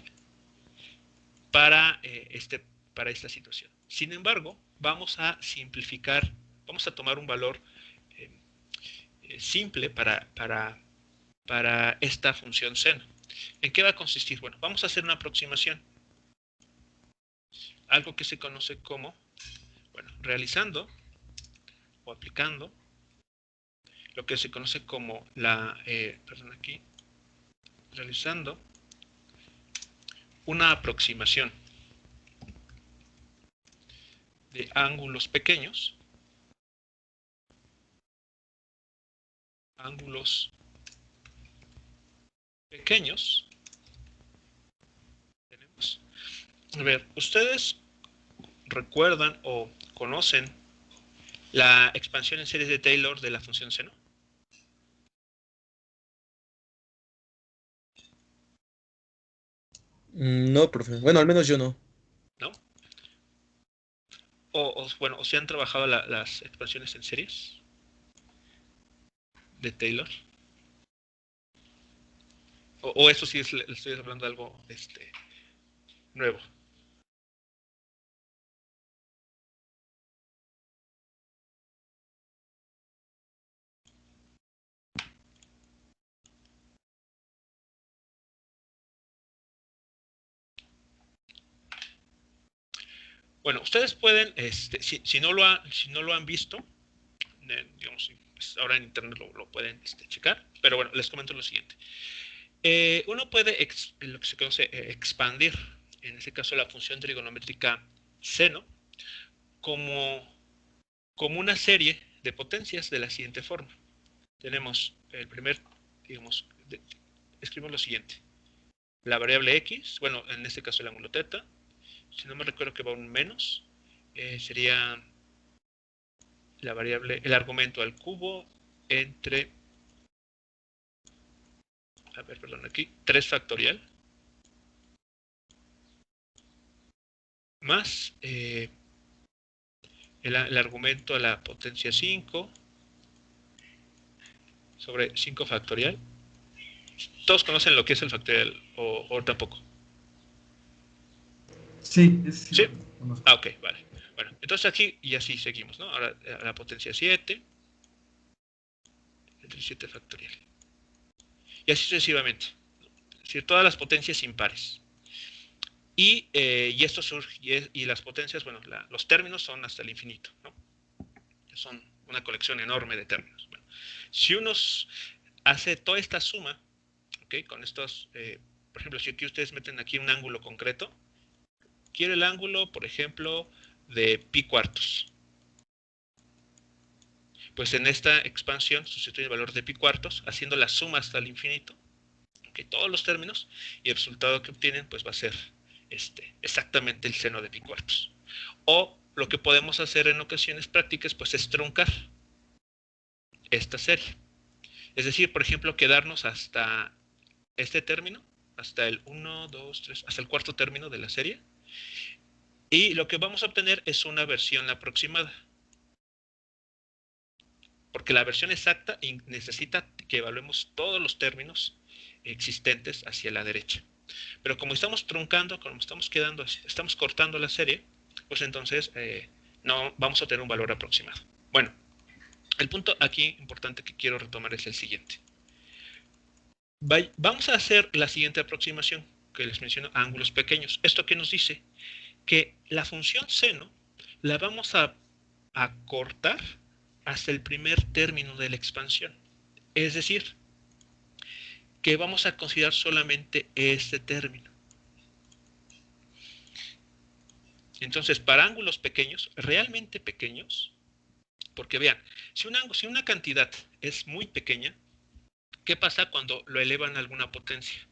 para esta situación. Sin embargo, vamos a simplificar, vamos a tomar un valor simple para esta función seno. ¿En qué va a consistir? Bueno, vamos a hacer una aproximación. Algo que se conoce como, bueno, realizando o aplicando lo que se conoce como realizando una aproximación de ángulos pequeños, tenemos. A ver, ustedes recuerdan o conocen la expansión en series de Taylor de la función seno? No, profe. Bueno, al menos yo no. ¿No? Bueno, o si han trabajado las expansiones en series de Taylor. O eso sí le estoy hablando de algo nuevo. Bueno, ustedes pueden, si no lo han visto, digamos, pues ahora en internet lo pueden checar, pero bueno, les comento lo siguiente. Uno puede, lo que se conoce, expandir, en este caso la función trigonométrica seno, como una serie de potencias de la siguiente forma. Tenemos el primer, digamos, escribimos lo siguiente. La variable x, bueno, en este caso el ángulo θ, si no me recuerdo que va un menos, sería la variable, el argumento al cubo entre, perdón, aquí, 3 factorial, más el argumento a la potencia 5 sobre 5 factorial. ¿Todos conocen lo que es el factorial o tampoco? Sí, ¿Sí? conozco. Ah, ok, vale. Bueno, entonces aquí y así seguimos, ¿no? Ahora a la potencia 7 entre 7 factorial. Y así sucesivamente. Es decir, todas las potencias impares. Y esto surge, y las potencias, bueno, los términos son hasta el infinito, ¿no? Son una colección enorme de términos. Bueno, si uno hace toda esta suma, ¿ok? Con estos, por ejemplo, si aquí ustedes meten aquí un ángulo concreto, quiero el ángulo, por ejemplo, de pi cuartos. Pues en esta expansión sustituye el valor de pi cuartos, haciendo la suma hasta el infinito, ¿okay? Todos los términos, y el resultado que obtienen pues va a ser exactamente el seno de pi cuartos. O lo que podemos hacer en ocasiones prácticas pues es truncar esta serie. Es decir, por ejemplo, quedarnos hasta este término, hasta el 1, 2, 3, hasta el cuarto término de la serie. Y lo que vamos a obtener es una versión aproximada. Porque la versión exacta necesita que evaluemos todos los términos existentes hacia la derecha. Pero como estamos truncando, como estamos cortando la serie, pues entonces no vamos a tener un valor aproximado. Bueno, el punto aquí importante que quiero retomar es el siguiente. Vamos a hacer la siguiente aproximación que les menciono, ángulos pequeños. ¿Esto qué nos dice? Que la función seno la vamos a cortar hasta el primer término de la expansión. Es decir, que vamos a considerar solamente este término. Entonces, para ángulos pequeños, realmente pequeños, porque vean, si una cantidad es muy pequeña, ¿qué pasa cuando lo elevan a alguna potencia?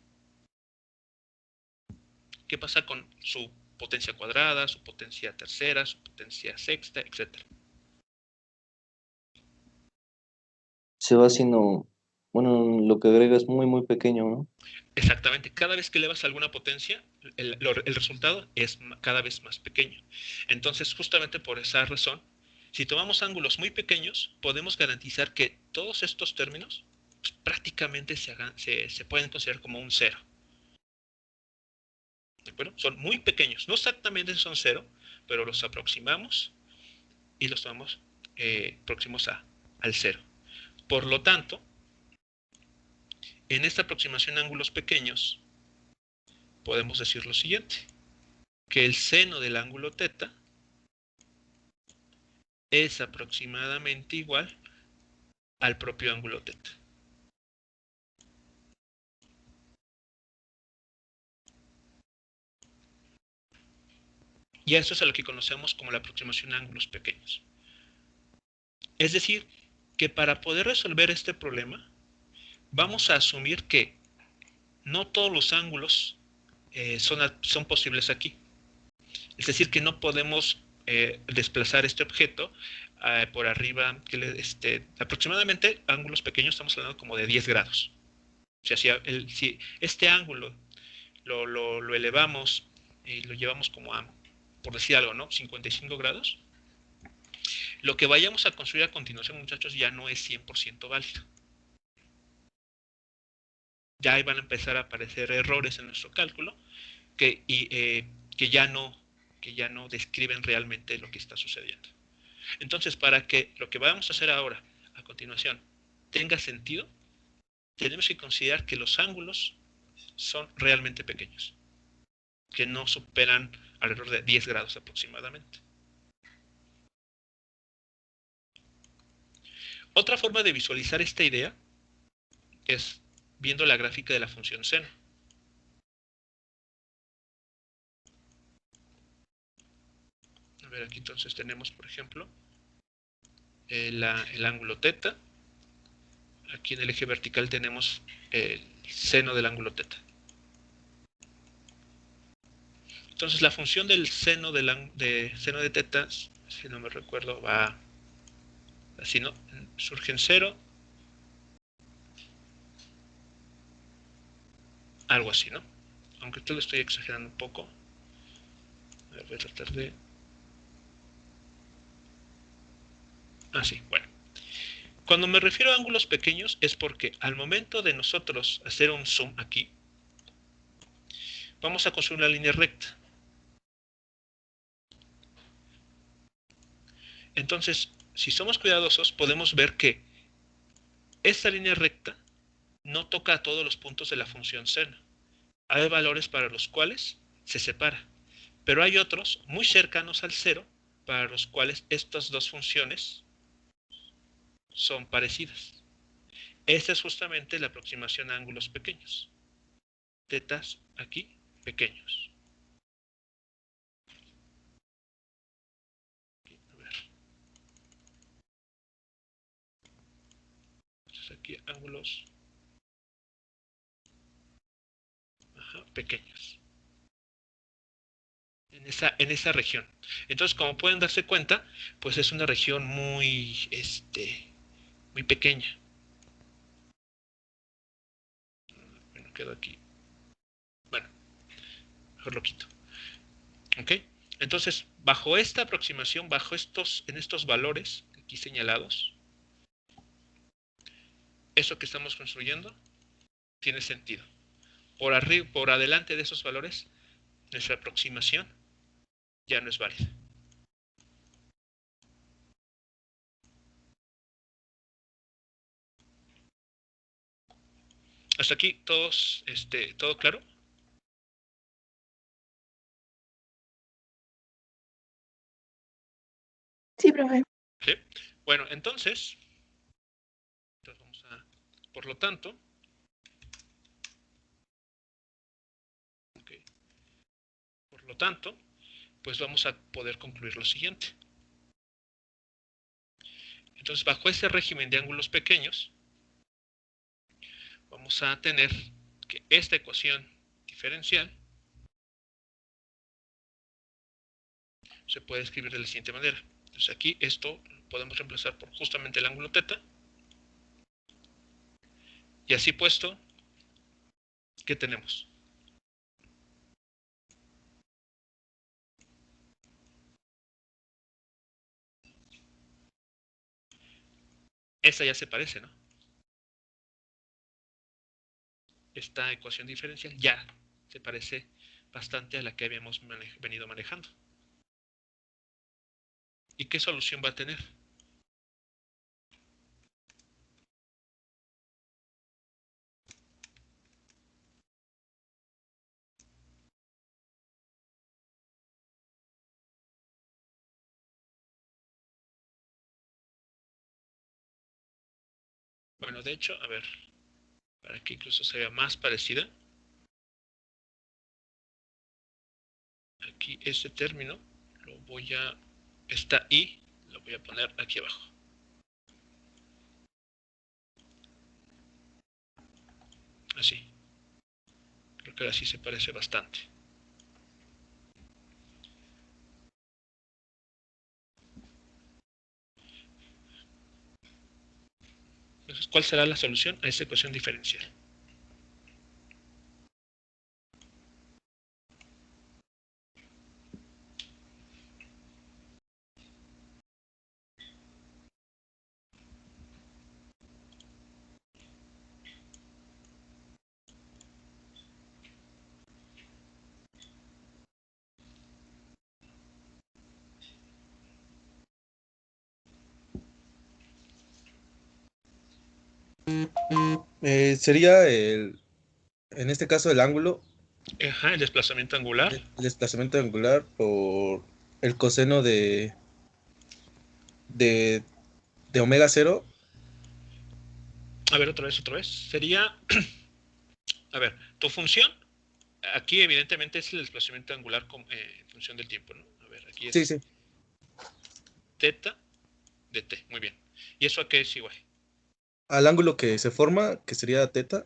¿Qué pasa con su potencia cuadrada, su potencia tercera, su potencia sexta, etcétera? Se va haciendo, bueno, lo que agrega es muy, muy pequeño, ¿no? Exactamente, cada vez que elevas alguna potencia, el resultado es cada vez más pequeño. Entonces, justamente por esa razón, si tomamos ángulos muy pequeños, podemos garantizar que todos estos términos pues, prácticamente se pueden considerar como un cero. ¿De acuerdo? Son muy pequeños, no exactamente son cero, pero los aproximamos y los tomamos próximos al cero. Por lo tanto, en esta aproximación a ángulos pequeños, podemos decir lo siguiente, que el seno del ángulo θ es aproximadamente igual al propio ángulo θ. Y eso es a lo que conocemos como la aproximación a ángulos pequeños. Es decir, que para poder resolver este problema, vamos a asumir que no todos los ángulos son posibles aquí. Es decir, que no podemos desplazar este objeto por arriba, aproximadamente ángulos pequeños, estamos hablando como de 10 grados. O sea, si este ángulo lo elevamos y lo llevamos como a, por decir algo, ¿no? 55 grados, lo que vayamos a construir a continuación, muchachos, ya no es 100% válido. Ya ahí van a empezar a aparecer errores en nuestro cálculo que ya no describen realmente lo que está sucediendo. Entonces, para que lo que vamos a hacer ahora, a continuación, tenga sentido, tenemos que considerar que los ángulos son realmente pequeños, que no superan alrededor de 10 grados aproximadamente. Otra forma de visualizar esta idea es viendo la gráfica de la función seno. A ver, aquí entonces tenemos, por ejemplo, el ángulo teta. Aquí en el eje vertical tenemos el seno del ángulo teta. Entonces la función del seno de teta, si no me recuerdo, va así, ¿no? Surge en 0. Algo así, ¿no? Aunque esto lo estoy exagerando un poco. A ver, voy a tratar de... sí, bueno. Cuando me refiero a ángulos pequeños es porque al momento de nosotros hacer un zoom aquí, vamos a construir una línea recta. Entonces, si somos cuidadosos, podemos ver que esta línea recta no toca a todos los puntos de la función seno. Hay valores para los cuales se separa, pero hay otros muy cercanos al 0 para los cuales estas dos funciones son parecidas. Esta es justamente la aproximación a ángulos pequeños. Tetas aquí pequeños. A ver. Entonces aquí ángulos pequeños. En esa región. Entonces, como pueden darse cuenta, pues es una región muy pequeña. Bueno, quedo aquí. Bueno, mejor lo quito. ¿Ok? Entonces, bajo esta aproximación, en estos valores aquí señalados, eso que estamos construyendo tiene sentido. Por adelante de esos valores, nuestra aproximación ya no es válida. Hasta aquí todos, ¿todo claro? Sí, profe. ¿Sí? Bueno, entonces vamos a, por lo tanto, okay, por lo tanto, pues vamos a poder concluir lo siguiente. Entonces, bajo ese régimen de ángulos pequeños, vamos a tener que esta ecuación diferencial se puede escribir de la siguiente manera. Entonces aquí esto lo podemos reemplazar por justamente el ángulo teta. Y así puesto, ¿qué tenemos? Esta ya se parece, ¿no? Esta ecuación diferencial ya se parece bastante a la que habíamos venido manejando. ¿Y qué solución va a tener? Bueno, de hecho, a ver, para que incluso se vea más parecida, aquí este término esta i lo voy a poner aquí abajo. Así. Creo que ahora sí se parece bastante. Entonces, ¿cuál será la solución a esta ecuación diferencial? Sería en este caso el ángulo, Ajá, el desplazamiento angular. el desplazamiento angular por el coseno de, de omega cero. A ver, otra vez. Sería, a ver, tu función, aquí evidentemente es el desplazamiento angular en función del tiempo, ¿no? A ver, aquí Sí, es sí. teta de t, muy bien. ¿Y eso a qué es igual? Al ángulo que se forma, que sería teta,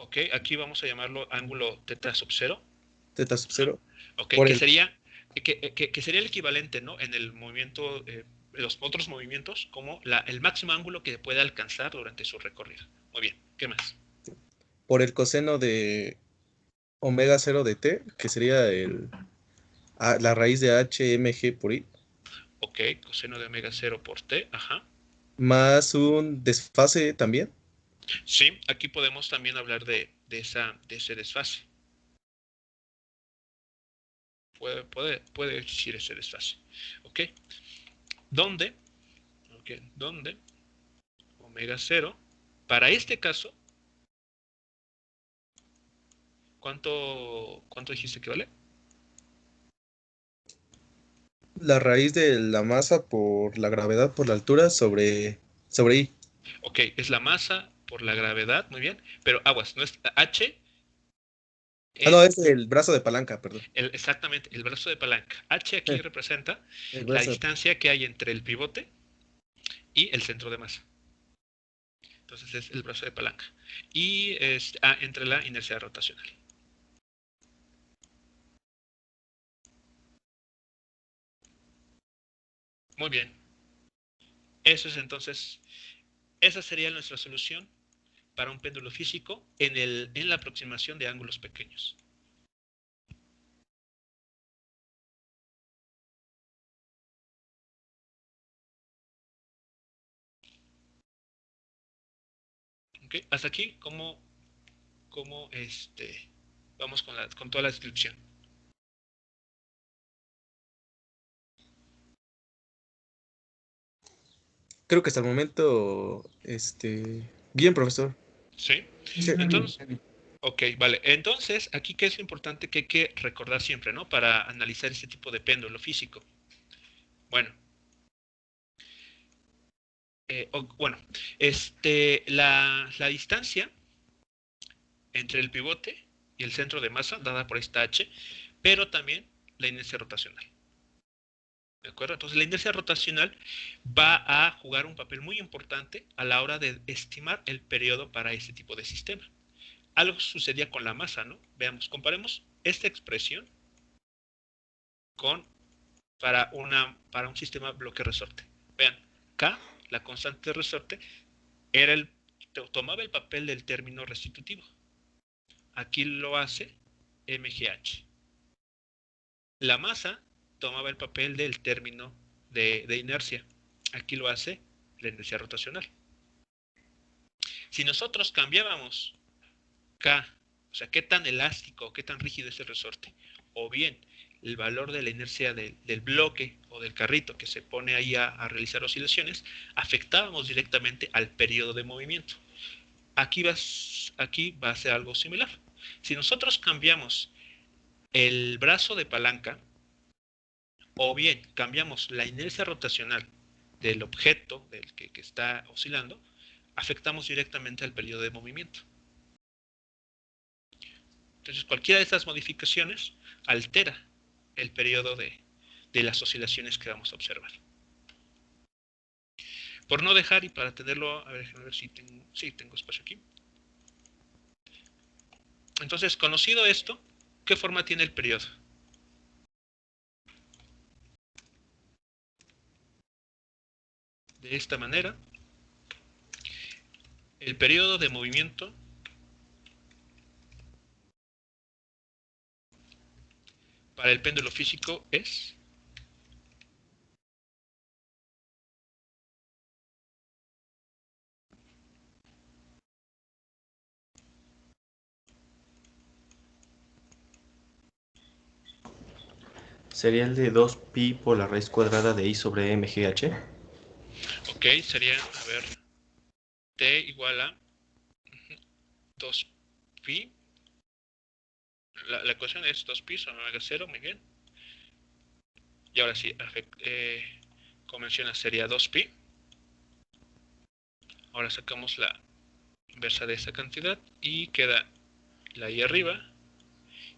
Ok, aquí vamos a llamarlo ángulo teta sub 0. teta sub Ajá. 0, Ok, por que el, sería, que sería el equivalente, ¿no? En el movimiento, los otros movimientos, como el máximo ángulo que puede alcanzar durante su recorrido. Muy bien, ¿qué más? por el coseno de omega cero de t, que sería la raíz de hmg por i, Ok, coseno de omega 0 por t, ajá. más un desfase también. Sí, aquí podemos también hablar de ese desfase. Puede existir ese desfase. ¿Ok? ¿Dónde? Ok, ¿dónde? Omega 0. Para este caso, ¿cuánto dijiste que vale? La raíz de la masa por la gravedad por la altura sobre i. Ok, es la masa por la gravedad, muy bien. Pero aguas, no es H, Ah, no, es es el brazo de palanca, perdón. exactamente el brazo de palanca. H aquí representa El la brazo de distancia que hay entre el pivote y el centro de masa. Entonces es el brazo de palanca. Y entre la inercia rotacional. Muy bien. Eso es entonces, esa sería nuestra solución para un péndulo físico en la aproximación de ángulos pequeños. ¿Okay? Hasta aquí, ¿cómo vamos con toda la descripción? Creo que hasta el momento, bien, profesor. ¿Sí? Sí. Entonces, ok, vale. Entonces, aquí qué es lo importante que hay que recordar siempre, ¿no? Para analizar este tipo de péndulo físico. Bueno, bueno, la distancia entre el pivote y el centro de masa, dada por esta H, pero también la inercia rotacional. ¿De acuerdo? Entonces la inercia rotacional va a jugar un papel muy importante a la hora de estimar el periodo para este tipo de sistema. Algo sucedía con la masa, ¿no? Veamos, comparemos esta expresión con para un sistema bloque-resorte. Vean, K, la constante de resorte, tomaba el papel del término restitutivo. Aquí lo hace mgh. La masa tomaba el papel del término de inercia. Aquí lo hace la inercia rotacional. Si nosotros cambiábamos K, o sea, qué tan elástico, qué tan rígido es el resorte, o bien el valor de la inercia del bloque o del carrito que se pone ahí a realizar oscilaciones, afectábamos directamente al periodo de movimiento. Aquí va a ser algo similar. Si nosotros cambiamos el brazo de palanca, o bien cambiamos la inercia rotacional del objeto del que está oscilando, afectamos directamente al periodo de movimiento. Entonces, cualquiera de estas modificaciones altera el periodo de las oscilaciones que vamos a observar. Por no dejar y para tenerlo, a ver si tengo espacio aquí. Entonces, conocido esto, ¿qué forma tiene el periodo? De esta manera. El periodo de movimiento para el péndulo físico es... Sería el de 2pi por la raíz cuadrada de i sobre mgh. Ok, sería, a ver, t igual a 2pi. La ecuación es 2pi sobre omega 0, muy bien. Y ahora sí, como menciona, sería 2pi. Ahora sacamos la inversa de esa cantidad y queda la i arriba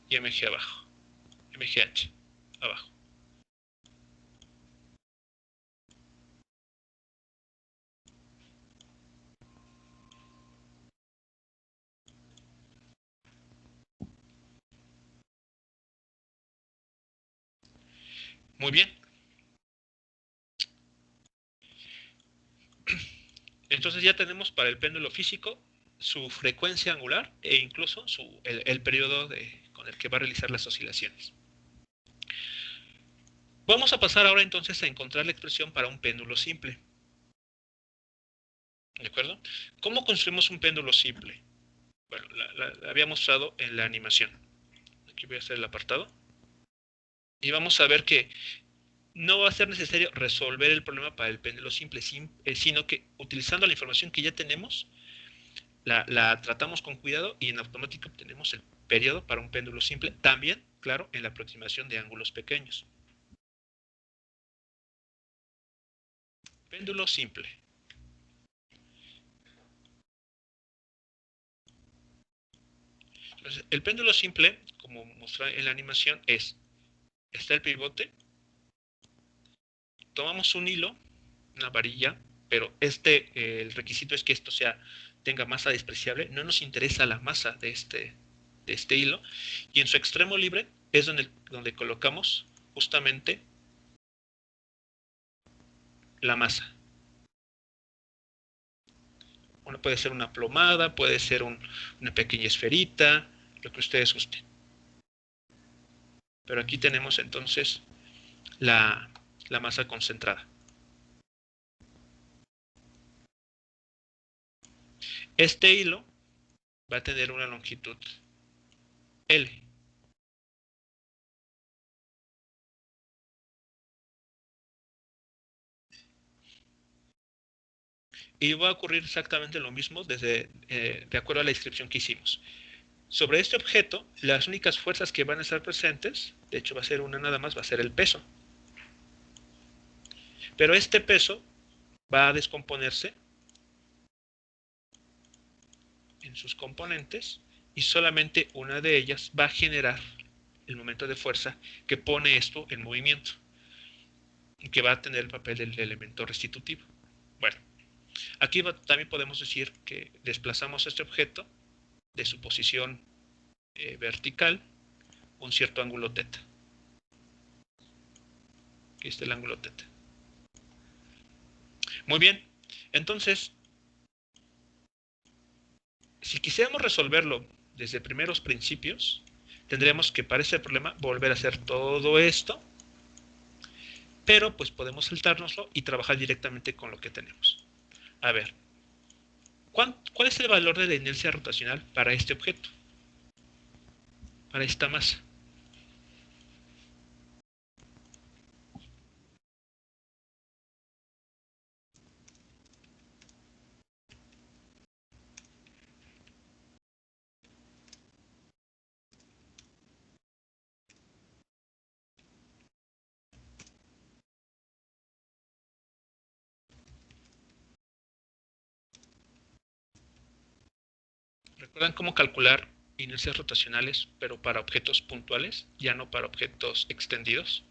y mg abajo, mgh abajo. Muy bien. Entonces ya tenemos para el péndulo físico su frecuencia angular e incluso el periodo con el que va a realizar las oscilaciones. Vamos a pasar ahora entonces a encontrar la expresión para un péndulo simple. ¿De acuerdo? ¿Cómo construimos un péndulo simple? Bueno, la había mostrado en la animación. Aquí voy a hacer el apartado. Y vamos a ver que no va a ser necesario resolver el problema para el péndulo simple, sino que utilizando la información que ya tenemos, la tratamos con cuidado y en automático obtenemos el periodo para un péndulo simple. También, claro, en la aproximación de ángulos pequeños. Péndulo simple. Entonces, el péndulo simple, como mostré en la animación, está el pivote, tomamos un hilo, una varilla, pero el requisito es que esto tenga masa despreciable. No nos interesa la masa de este hilo, y en su extremo libre es donde colocamos justamente la masa. Puede ser una plomada, puede ser una pequeña esferita, lo que ustedes gusten. Pero aquí tenemos entonces la masa concentrada. Este hilo va a tener una longitud L. Y va a ocurrir exactamente lo mismo de acuerdo a la descripción que hicimos. Sobre este objeto, las únicas fuerzas que van a estar presentes, de hecho va a ser una nada más, va a ser el peso. Pero este peso va a descomponerse en sus componentes y solamente una de ellas va a generar el momento de fuerza que pone esto en movimiento y que va a tener el papel del elemento restitutivo. Bueno, aquí también podemos decir que desplazamos este objeto de su posición vertical un cierto ángulo θ. Aquí está el ángulo θ. Muy bien, entonces, si quisiéramos resolverlo desde primeros principios, tendríamos que para ese problema volver a hacer todo esto, pero pues podemos saltárnoslo y trabajar directamente con lo que tenemos. A ver, ¿cuál es el valor de la inercia rotacional para este objeto? Para esta masa. ¿Recuerdan cómo calcular inercias rotacionales, pero para objetos puntuales, ya no para objetos extendidos?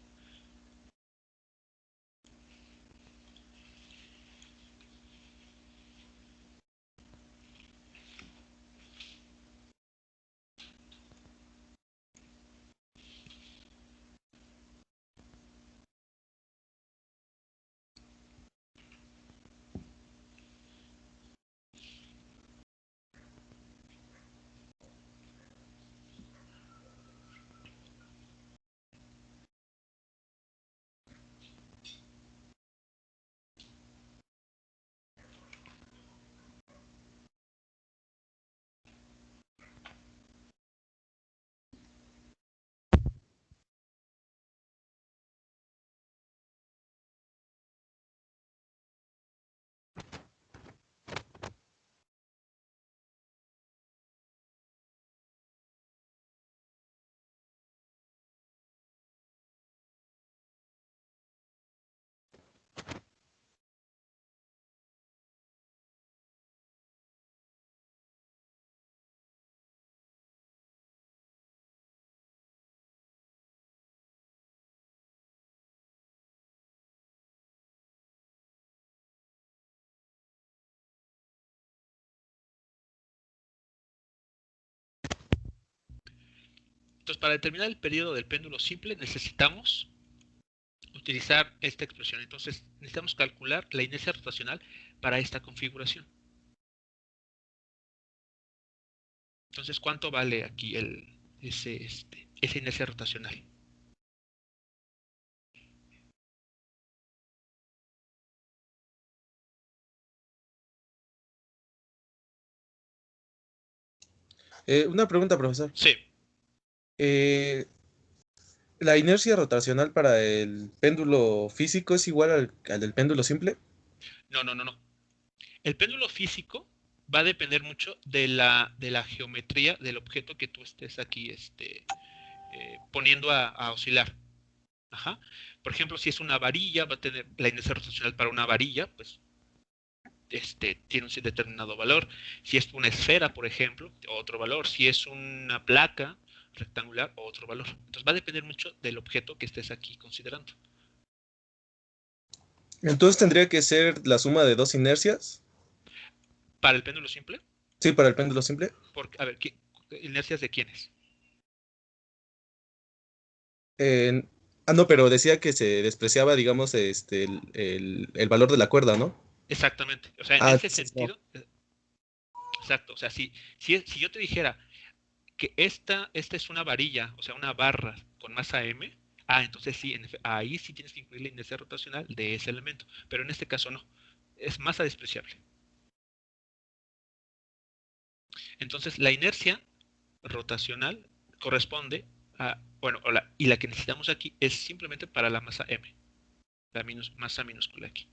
Entonces, para determinar el periodo del péndulo simple necesitamos utilizar esta expresión. Entonces, necesitamos calcular la inercia rotacional para esta configuración. Entonces, ¿cuánto vale aquí esa inercia rotacional? Una pregunta, profesor. Sí. Eh, ¿La inercia rotacional para el péndulo físico es igual al del péndulo simple? No. El péndulo físico va a depender mucho de la geometría del objeto que tú estés aquí poniendo a oscilar. Ajá. Por ejemplo, si es una varilla, va a tener la inercia rotacional para una varilla, pues tiene un determinado valor. Si es una esfera, por ejemplo, otro valor. Si es una placa rectangular, otro valor. Entonces va a depender mucho del objeto que estés aquí considerando. Entonces tendría que ser la suma de dos inercias. Para el péndulo simple, Sí, para el péndulo simple. a ver, ¿inercias de quiénes? No, pero decía que se despreciaba, digamos, el valor de la cuerda, ¿no? Exactamente. O sea, en ese Entonces no. sentido, exacto. O sea, si yo te dijera que esta es una varilla, o sea, una barra con masa M, entonces sí, ahí sí tienes que incluir la inercia rotacional de ese elemento. Pero en este caso no. Es masa despreciable. Entonces, la inercia rotacional corresponde a, bueno, y la que necesitamos aquí es simplemente para la masa M, la masa minúscula aquí.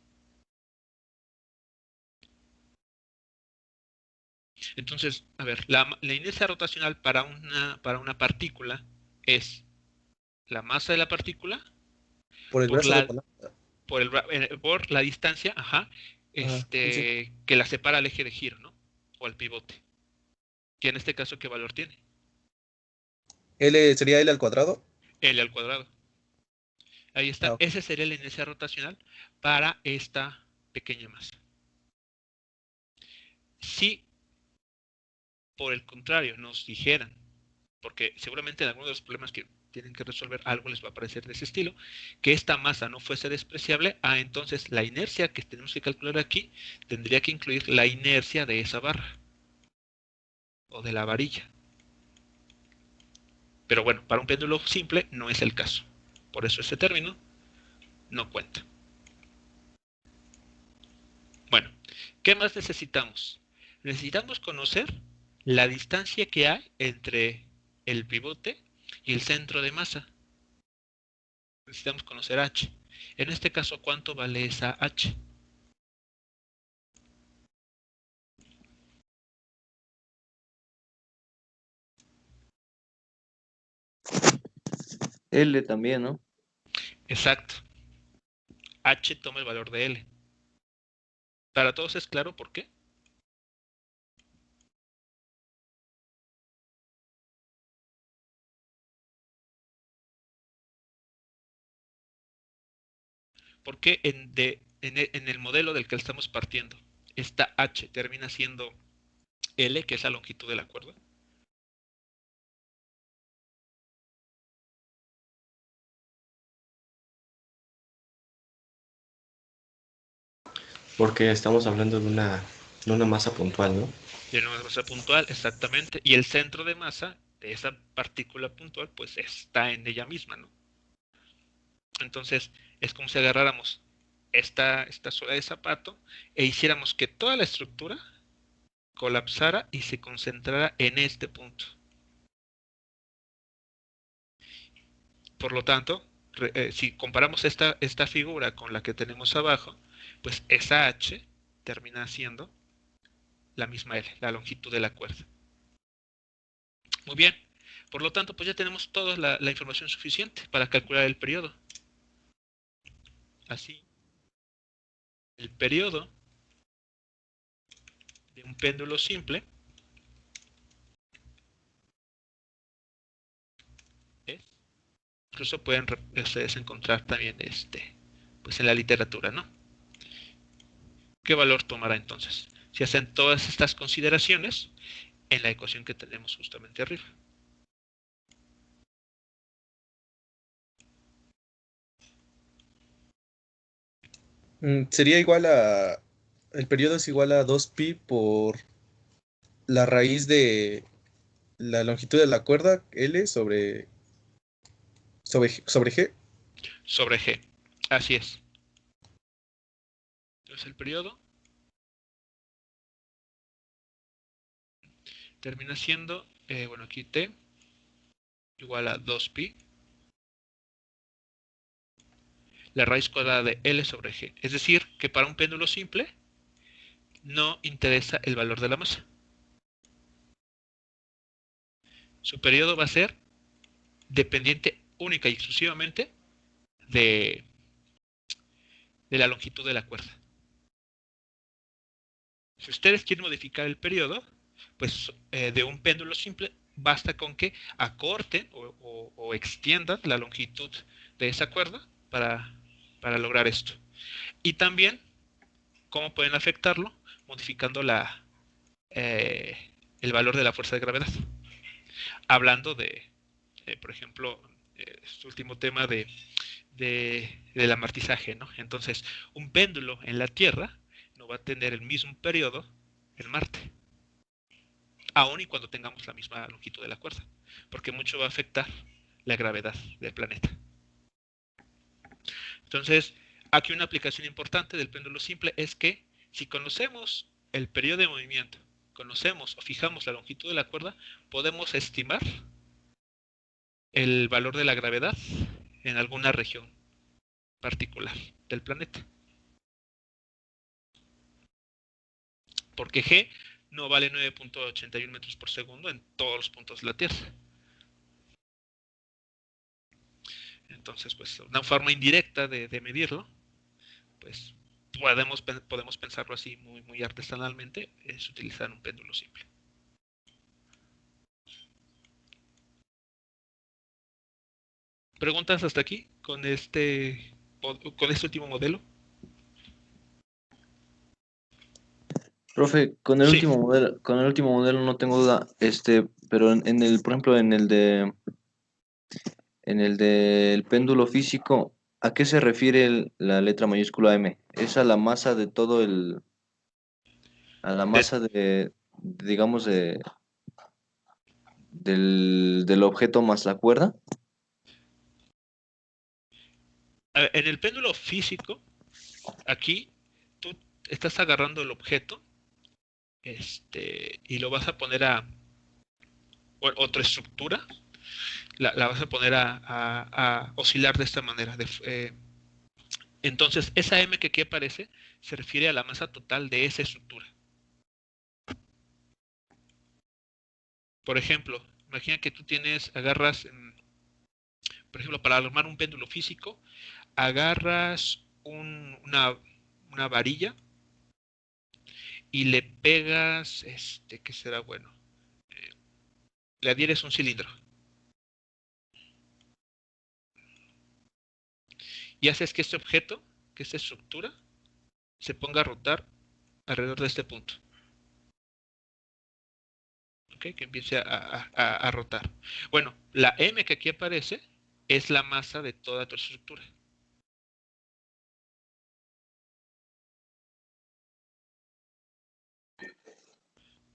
Entonces, a ver, la inercia rotacional para una partícula es la masa de la partícula Por el por brazo de la, palanca. por la distancia, Sí, sí. que la separa al eje de giro, ¿no? O al pivote. Y en este caso, ¿qué valor tiene? ¿Sería L al cuadrado? L al cuadrado. Ahí está. Ok. Esa sería la inercia rotacional para esta pequeña masa. Si, por el contrario, nos dijeran, porque seguramente en algunos de los problemas que tienen que resolver algo les va a parecer de ese estilo, que esta masa no fuese despreciable, entonces la inercia que tenemos que calcular aquí tendría que incluir la inercia de esa barra o de la varilla. Pero bueno, para un péndulo simple no es el caso. Por eso este término no cuenta. Bueno, ¿qué más necesitamos? Necesitamos conocer la distancia que hay entre el pivote y el centro de masa. Necesitamos conocer h. En este caso, ¿cuánto vale esa h? L también, ¿no? Exacto. H toma el valor de L. ¿Para todos es claro por qué? Porque en el modelo del que estamos partiendo, esta H termina siendo L, que es la longitud de la cuerda. Porque estamos hablando de una masa puntual, ¿no? De una masa puntual, exactamente. Y el centro de masa de esa partícula puntual, pues está en ella misma, ¿no? Entonces, es como si agarráramos esta suela de zapato e hiciéramos que toda la estructura colapsara y se concentrara en este punto. Por lo tanto, si comparamos esta figura con la que tenemos abajo, pues esa H termina siendo la misma L, la longitud de la cuerda. Muy bien. Por lo tanto, pues ya tenemos toda la información suficiente para calcular el periodo. Así, el periodo de un péndulo simple es, incluso pueden ustedes encontrar también pues en la literatura, ¿no? ¿Qué valor tomará entonces? Si hacen todas estas consideraciones en la ecuación que tenemos justamente arriba. Sería igual a... El periodo es igual a 2pi por la raíz de la longitud de la cuerda L sobre G. Sobre G. Así es. Entonces el periodo termina siendo, bueno, aquí T igual a 2pi, la raíz cuadrada de L sobre G. Es decir, que para un péndulo simple no interesa el valor de la masa. Su periodo va a ser dependiente única y exclusivamente de la longitud de la cuerda. Si ustedes quieren modificar el periodo, pues de un péndulo simple, basta con que acorten o extiendan la longitud de esa cuerda para lograr esto. Y también, ¿cómo pueden afectarlo? Modificando el valor de la fuerza de gravedad. Hablando de, por ejemplo, este último tema del amortizaje, ¿no? Entonces, un péndulo en la Tierra no va a tener el mismo periodo en Marte, aun y cuando tengamos la misma longitud de la cuerda, porque mucho va a afectar la gravedad del planeta. Entonces, aquí una aplicación importante del péndulo simple es que si conocemos el periodo de movimiento, conocemos o fijamos la longitud de la cuerda, podemos estimar el valor de la gravedad en alguna región particular del planeta. Porque G no vale 9.81 metros por segundo en todos los puntos de la Tierra. Entonces, pues, una forma indirecta de medirlo, pues, podemos pensarlo así muy, muy artesanalmente, es utilizar un péndulo simple. ¿Preguntas hasta aquí con este último modelo? Profe, con el Sí. último modelo no tengo duda, pero en el, por ejemplo, en el del péndulo físico, ¿a qué se refiere la letra mayúscula M? ¿Es a la masa de a la masa digamos, del objeto más la cuerda? En el péndulo físico, aquí tú estás agarrando el objeto y lo vas a poner a otra estructura, la vas a poner a oscilar de esta manera. Entonces, esa M que aquí aparece se refiere a la masa total de esa estructura. Por ejemplo, imagina que tú agarras, por ejemplo, para armar un péndulo físico, agarras una varilla y le pegas, ¿qué será bueno? Le adhieres un cilindro. Y haces que este objeto, que esta estructura, se ponga a rotar alrededor de este punto. ¿Ok? Que empiece a rotar. Bueno, la M que aquí aparece es la masa de toda tu estructura.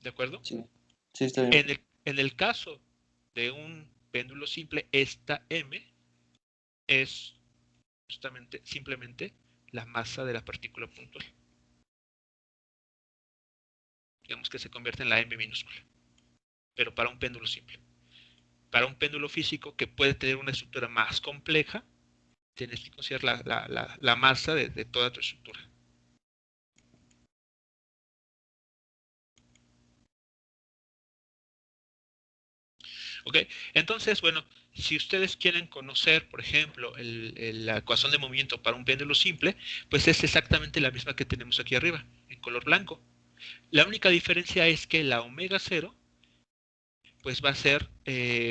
¿De acuerdo? Sí, sí, está bien. En el caso de un péndulo simple, esta M es simplemente la masa de la partícula puntual. Digamos que se convierte en la M minúscula. Pero para un péndulo simple. Para un péndulo físico que puede tener una estructura más compleja, tienes que considerar la masa de toda tu estructura. ¿Ok? Entonces, bueno, si ustedes quieren conocer, por ejemplo, la ecuación de movimiento para un péndulo simple, pues es exactamente la misma que tenemos aquí arriba, en color blanco. La única diferencia es que la omega 0 pues va a ser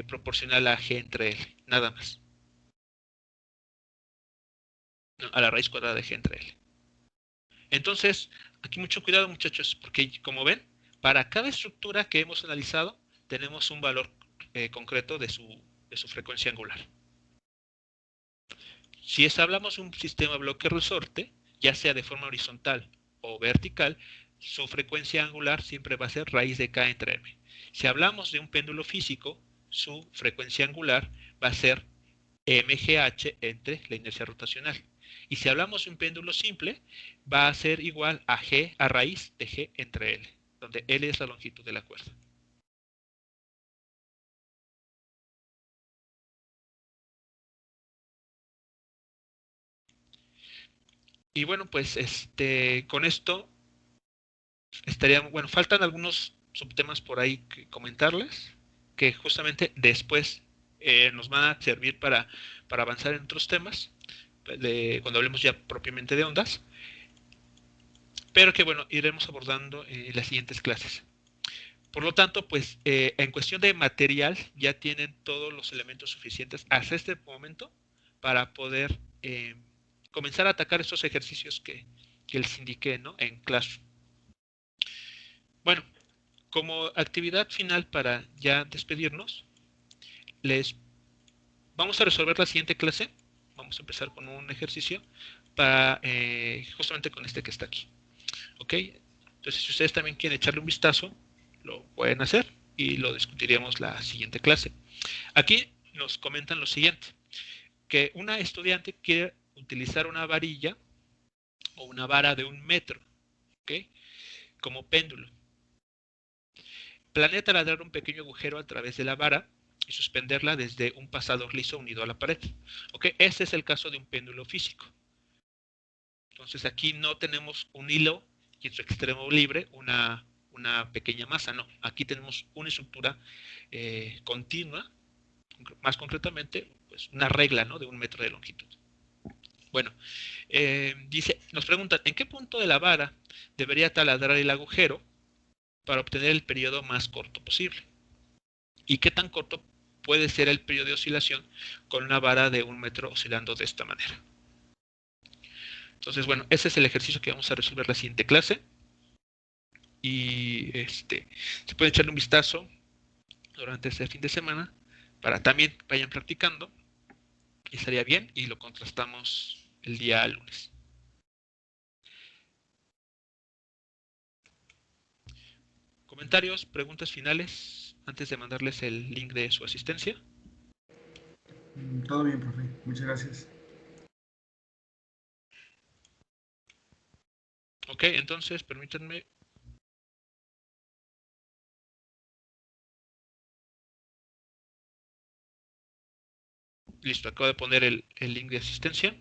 proporcional a G entre L, nada más. No, a la raíz cuadrada de G entre L. Entonces, aquí mucho cuidado, muchachos, porque como ven, para cada estructura que hemos analizado, tenemos un valor concreto de su frecuencia angular. Si hablamos de un sistema bloque resorte, ya sea de forma horizontal o vertical, su frecuencia angular siempre va a ser raíz de K entre M. Si hablamos de un péndulo físico, su frecuencia angular va a ser mgh entre la inercia rotacional. Y si hablamos de un péndulo simple, va a ser igual a G a raíz de G entre L, donde L es la longitud de la cuerda. Y bueno, pues con esto bueno, faltan algunos subtemas por ahí que comentarles, que justamente después nos van a servir para avanzar en otros temas, cuando hablemos ya propiamente de ondas, pero que bueno, iremos abordando en las siguientes clases. Por lo tanto, pues en cuestión de material ya tienen todos los elementos suficientes hasta este momento para poder comenzar a atacar estos ejercicios que les indiqué, ¿no?, en clase. Bueno, como actividad final para ya despedirnos, les vamos a resolver la siguiente clase. Vamos a empezar con un ejercicio para justamente con este que está aquí. ¿Ok? Entonces, si ustedes también quieren echarle un vistazo, lo pueden hacer y lo discutiremos la siguiente clase. Aquí nos comentan lo siguiente, que una estudiante quiere utilizar una varilla o una vara de 1 metro, ¿ok?, como péndulo. Planea taladrar un pequeño agujero a través de la vara y suspenderla desde un pasador liso unido a la pared. ¿Ok? Ese es el caso de un péndulo físico. Entonces aquí no tenemos un hilo y en su extremo libre una pequeña masa, no. Aquí tenemos una estructura continua, más concretamente, pues una regla, ¿no?, de 1 metro de longitud. Bueno, nos preguntan, ¿en qué punto de la vara debería taladrar el agujero para obtener el periodo más corto posible? ¿Y qué tan corto puede ser el periodo de oscilación con una vara de 1 metro oscilando de esta manera? Entonces, bueno, ese es el ejercicio que vamos a resolver la siguiente clase. Y se puede echarle un vistazo durante este fin de semana para también vayan practicando. Y estaría bien y lo contrastamos el día lunes. ¿Comentarios, preguntas finales antes de mandarles el link de su asistencia? Todo bien, profe. Muchas gracias. Ok, entonces permítanme. Listo, acabo de poner el link de asistencia.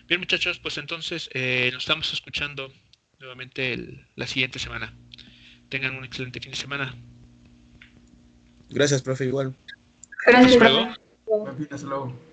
Bien, muchachos, pues entonces nos estamos escuchando nuevamente la siguiente semana. Tengan un excelente fin de semana. Gracias, profe, igual. Gracias, Hasta luego. profe. Buen fin, hasta luego.